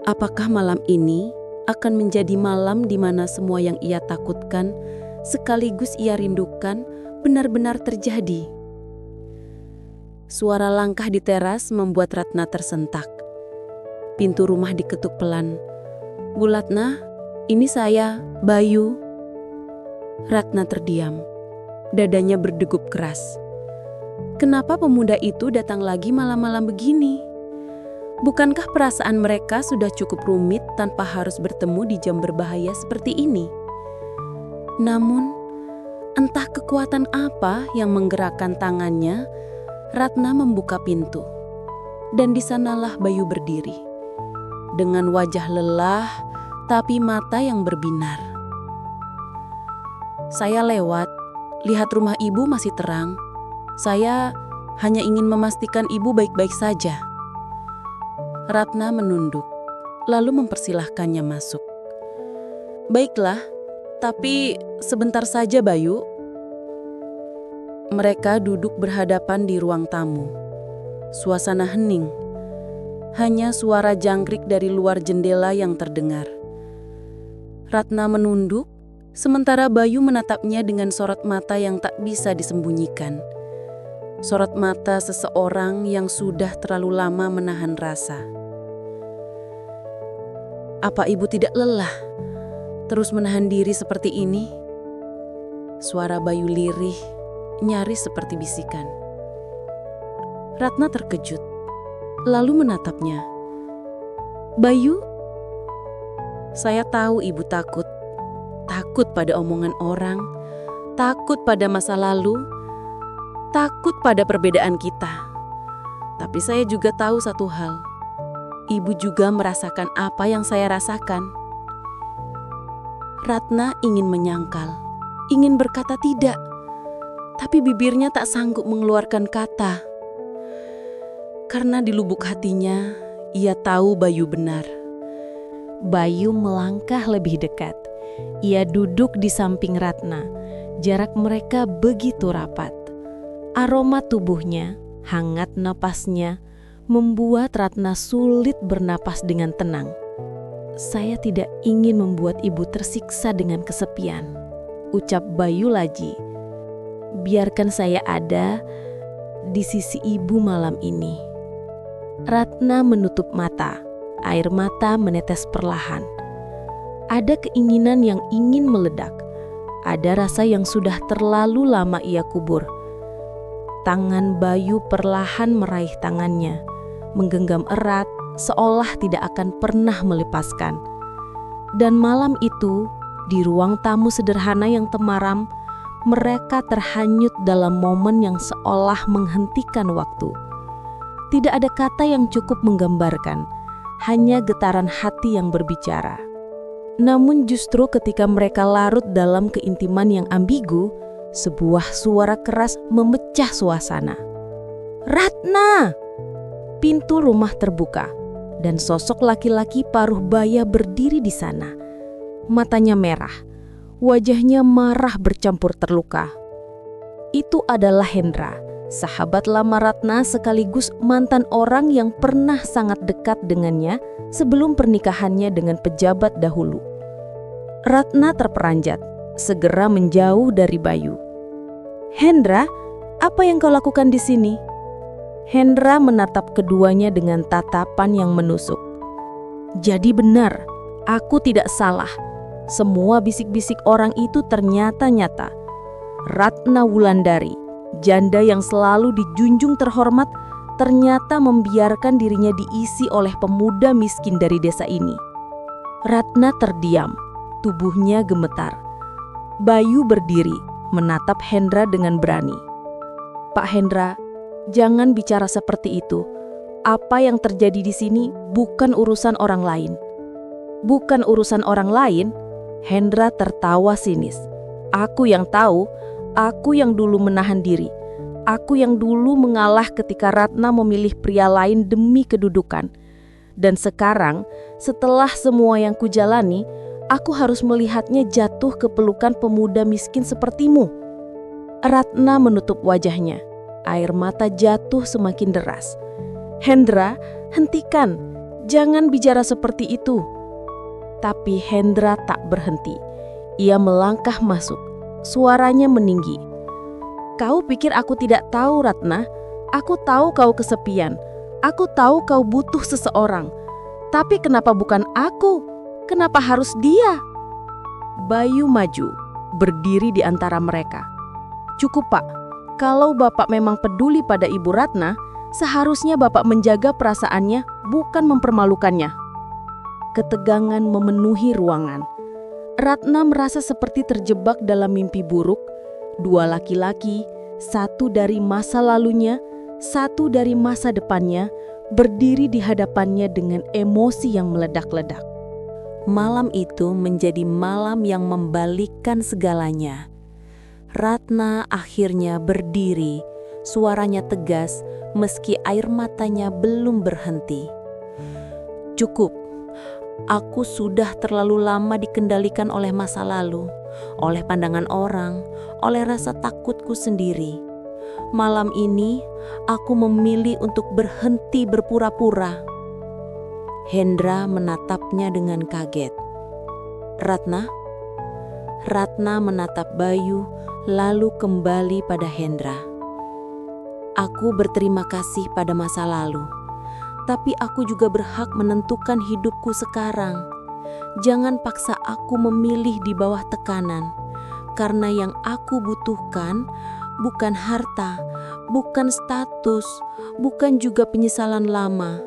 apakah malam ini akan menjadi malam di mana semua yang ia takutkan sekaligus ia rindukan benar-benar terjadi? Suara langkah di teras membuat Ratna tersentak. Pintu rumah diketuk pelan. "Bu Ratna, ini saya, Bayu." Ratna terdiam. Dadanya berdegup keras. Kenapa pemuda itu datang lagi malam-malam begini? Bukankah perasaan mereka sudah cukup rumit tanpa harus bertemu di jam berbahaya seperti ini? Namun, entah kekuatan apa yang menggerakkan tangannya, Ratna membuka pintu. Dan di sanalah Bayu berdiri. Dengan wajah lelah, tapi mata yang berbinar. "Saya lewat, lihat rumah ibu masih terang. Saya hanya ingin memastikan ibu baik-baik saja." Ratna menunduk, lalu mempersilahkannya masuk. "Baiklah, tapi sebentar saja Bayu." Mereka duduk berhadapan di ruang tamu. Suasana hening. Hanya suara jangkrik dari luar jendela yang terdengar. Ratna menunduk, sementara Bayu menatapnya dengan sorot mata yang tak bisa disembunyikan. Sorot mata seseorang yang sudah terlalu lama menahan rasa. Apa ibu tidak lelah terus menahan diri seperti ini? Suara Bayu lirih, nyaris seperti bisikan. Ratna terkejut, lalu menatapnya. Bayu, saya tahu ibu takut. Takut pada omongan orang, takut pada masa lalu, takut pada perbedaan kita. Tapi saya juga tahu satu hal. Ibu juga merasakan apa yang saya rasakan. Ratna ingin menyangkal, ingin berkata tidak, tapi bibirnya tak sanggup mengeluarkan kata. Karena di lubuk hatinya, ia tahu Bayu benar. Bayu melangkah lebih dekat. Ia duduk di samping Ratna. Jarak mereka begitu rapat. Aroma tubuhnya, hangat napasnya, membuat Ratna sulit bernapas dengan tenang. Saya tidak ingin membuat ibu tersiksa dengan kesepian, ucap Bayu lagi. Biarkan saya ada di sisi ibu malam ini. Ratna menutup mata, air mata menetes perlahan. Ada keinginan yang ingin meledak, ada rasa yang sudah terlalu lama ia kubur. Tangan Bayu perlahan meraih tangannya, menggenggam erat seolah tidak akan pernah melepaskan. Dan malam itu, di ruang tamu sederhana yang temaram, mereka terhanyut dalam momen yang seolah menghentikan waktu. Tidak ada kata yang cukup menggambarkan, hanya getaran hati yang berbicara. Namun justru ketika mereka larut dalam keintiman yang ambigu, sebuah suara keras memecah suasana. Ratna! Pintu rumah terbuka, dan sosok laki-laki paruh baya berdiri di sana. Matanya merah, wajahnya marah bercampur terluka. Itu adalah Hendra, sahabat lama Ratna sekaligus mantan orang yang pernah sangat dekat dengannya sebelum pernikahannya dengan pejabat dahulu. Ratna terperanjat, segera menjauh dari Bayu. Hendra, apa yang kau lakukan di sini? Hendra menatap keduanya dengan tatapan yang menusuk. Jadi benar, aku tidak salah. Semua bisik-bisik orang itu ternyata nyata. Ratna Wulandari, janda yang selalu dijunjung terhormat, ternyata membiarkan dirinya diisi oleh pemuda miskin dari desa ini. Ratna terdiam, tubuhnya gemetar. Bayu berdiri, menatap Hendra dengan berani. Pak Hendra, jangan bicara seperti itu. Apa yang terjadi di sini bukan urusan orang lain. Bukan urusan orang lain? Hendra tertawa sinis. Aku yang tahu, aku yang dulu menahan diri. Aku yang dulu mengalah ketika Ratna memilih pria lain demi kedudukan. Dan sekarang, setelah semua yang kujalani, aku harus melihatnya jatuh ke pelukan pemuda miskin sepertimu. Ratna menutup wajahnya. Air mata jatuh semakin deras. Hendra, hentikan. Jangan bicara seperti itu. Tapi Hendra tak berhenti. Ia melangkah masuk. Suaranya meninggi. Kau pikir aku tidak tahu, Ratna? Aku tahu kau kesepian. Aku tahu kau butuh seseorang. Tapi kenapa bukan aku? Kenapa harus dia? Bayu maju, berdiri di antara mereka. Cukup, Pak. Kalau Bapak memang peduli pada Ibu Ratna, seharusnya Bapak menjaga perasaannya, bukan mempermalukannya. Ketegangan memenuhi ruangan. Ratna merasa seperti terjebak dalam mimpi buruk. Dua laki-laki, satu dari masa lalunya, satu dari masa depannya, berdiri di hadapannya dengan emosi yang meledak-ledak. Malam itu menjadi malam yang membalikkan segalanya. Ratna akhirnya berdiri, suaranya tegas meski air matanya belum berhenti. Cukup, aku sudah terlalu lama dikendalikan oleh masa lalu, oleh pandangan orang, oleh rasa takutku sendiri. Malam ini aku memilih untuk berhenti berpura-pura. Hendra menatapnya dengan kaget. "Ratna?" Ratna menatap Bayu lalu kembali pada Hendra. "Aku berterima kasih pada masa lalu, tapi aku juga berhak menentukan hidupku sekarang. Jangan paksa aku memilih di bawah tekanan, karena yang aku butuhkan bukan harta, bukan status, bukan juga penyesalan lama.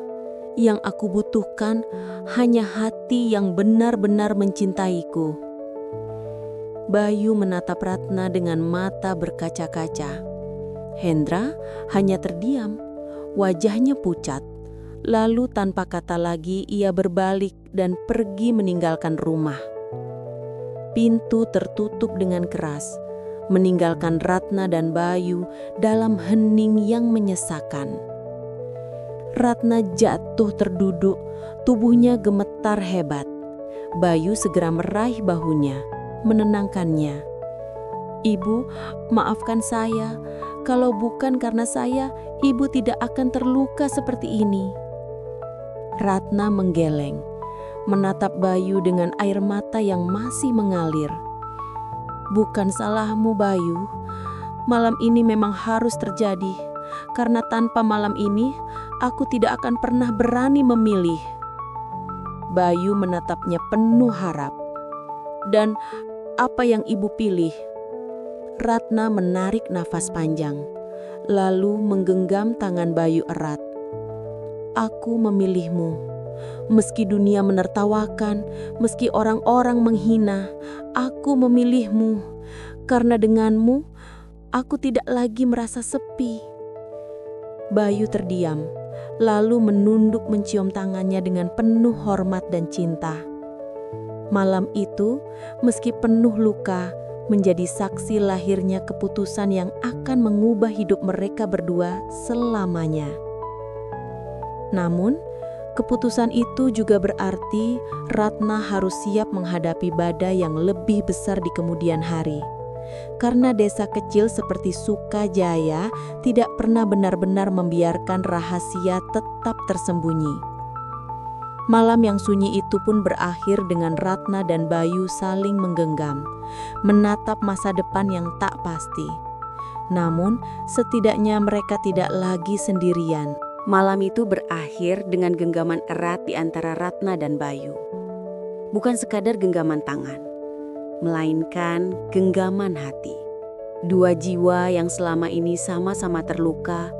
Yang aku butuhkan hanya hati yang benar-benar mencintaiku." Bayu menatap Ratna dengan mata berkaca-kaca. Hendra hanya terdiam, wajahnya pucat. Lalu tanpa kata lagi ia berbalik dan pergi meninggalkan rumah. Pintu tertutup dengan keras, meninggalkan Ratna dan Bayu dalam hening yang menyesakan. Ratna jatuh terduduk, tubuhnya gemetar hebat. Bayu segera meraih bahunya, menenangkannya. "Ibu, maafkan saya. Kalau bukan karena saya, ibu tidak akan terluka seperti ini." Ratna menggeleng, menatap Bayu dengan air mata yang masih mengalir. "Bukan salahmu, Bayu. Malam ini memang harus terjadi, karena tanpa malam ini, aku tidak akan pernah berani memilih." Bayu menatapnya penuh harap. "Dan apa yang ibu pilih?" Ratna menarik nafas panjang, lalu menggenggam tangan Bayu erat. "Aku memilihmu. Meski dunia menertawakan, meski orang-orang menghina, aku memilihmu. Karena denganmu, aku tidak lagi merasa sepi." Bayu terdiam, lalu menunduk mencium tangannya dengan penuh hormat dan cinta. Malam itu, meski penuh luka, menjadi saksi lahirnya keputusan yang akan mengubah hidup mereka berdua selamanya. Namun, keputusan itu juga berarti Ratna harus siap menghadapi badai yang lebih besar di kemudian hari. Karena desa kecil seperti Sukajaya tidak pernah benar-benar membiarkan rahasia tetap tersembunyi. Malam yang sunyi itu pun berakhir dengan Ratna dan Bayu saling menggenggam, menatap masa depan yang tak pasti. Namun, setidaknya mereka tidak lagi sendirian. Malam itu berakhir dengan genggaman erat di antara Ratna dan Bayu. Bukan sekadar genggaman tangan, melainkan genggaman hati. Dua jiwa yang selama ini sama-sama terluka,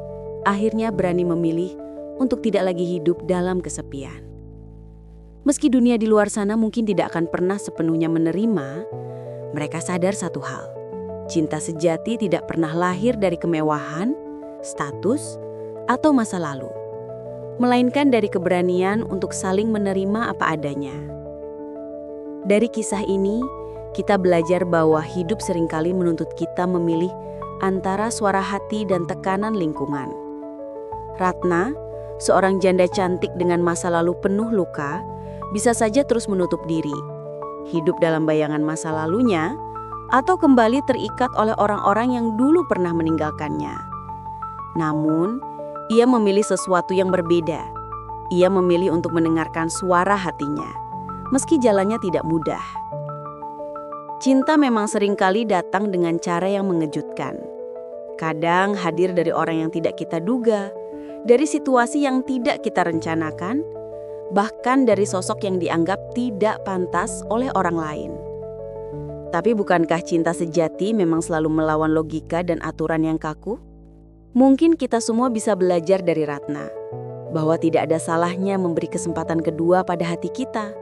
akhirnya berani memilih untuk tidak lagi hidup dalam kesepian. Meski dunia di luar sana mungkin tidak akan pernah sepenuhnya menerima, mereka sadar satu hal. Cinta sejati tidak pernah lahir dari kemewahan, status, atau masa lalu, melainkan dari keberanian untuk saling menerima apa adanya. Dari kisah ini, kita belajar bahwa hidup seringkali menuntut kita memilih antara suara hati dan tekanan lingkungan. Ratna, seorang janda cantik dengan masa lalu penuh luka, bisa saja terus menutup diri, hidup dalam bayangan masa lalunya, atau kembali terikat oleh orang-orang yang dulu pernah meninggalkannya. Namun, ia memilih sesuatu yang berbeda. Ia memilih untuk mendengarkan suara hatinya, meski jalannya tidak mudah. Cinta memang seringkali datang dengan cara yang mengejutkan. Kadang hadir dari orang yang tidak kita duga, dari situasi yang tidak kita rencanakan, bahkan dari sosok yang dianggap tidak pantas oleh orang lain. Tapi bukankah cinta sejati memang selalu melawan logika dan aturan yang kaku? Mungkin kita semua bisa belajar dari Ratna, bahwa tidak ada salahnya memberi kesempatan kedua pada hati kita.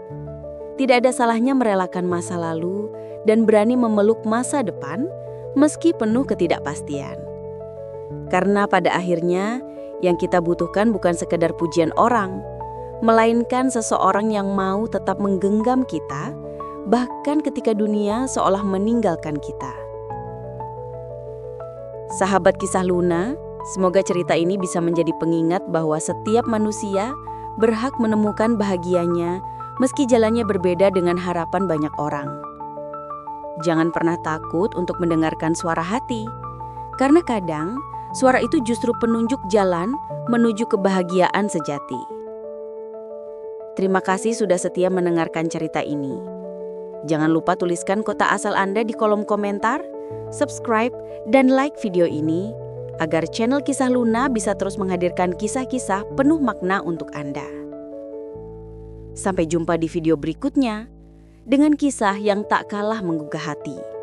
Tidak ada salahnya merelakan masa lalu dan berani memeluk masa depan meski penuh ketidakpastian. Karena pada akhirnya yang kita butuhkan bukan sekedar pujian orang, melainkan seseorang yang mau tetap menggenggam kita, bahkan ketika dunia seolah meninggalkan kita. Sahabat Kisah Luna, semoga cerita ini bisa menjadi pengingat bahwa setiap manusia berhak menemukan bahagianya meski jalannya berbeda dengan harapan banyak orang. Jangan pernah takut untuk mendengarkan suara hati, karena kadang suara itu justru penunjuk jalan menuju kebahagiaan sejati. Terima kasih sudah setia mendengarkan cerita ini. Jangan lupa tuliskan kota asal Anda di kolom komentar, subscribe, dan like video ini agar channel Kisah Luna bisa terus menghadirkan kisah-kisah penuh makna untuk Anda. Sampai jumpa di video berikutnya dengan kisah yang tak kalah menggugah hati.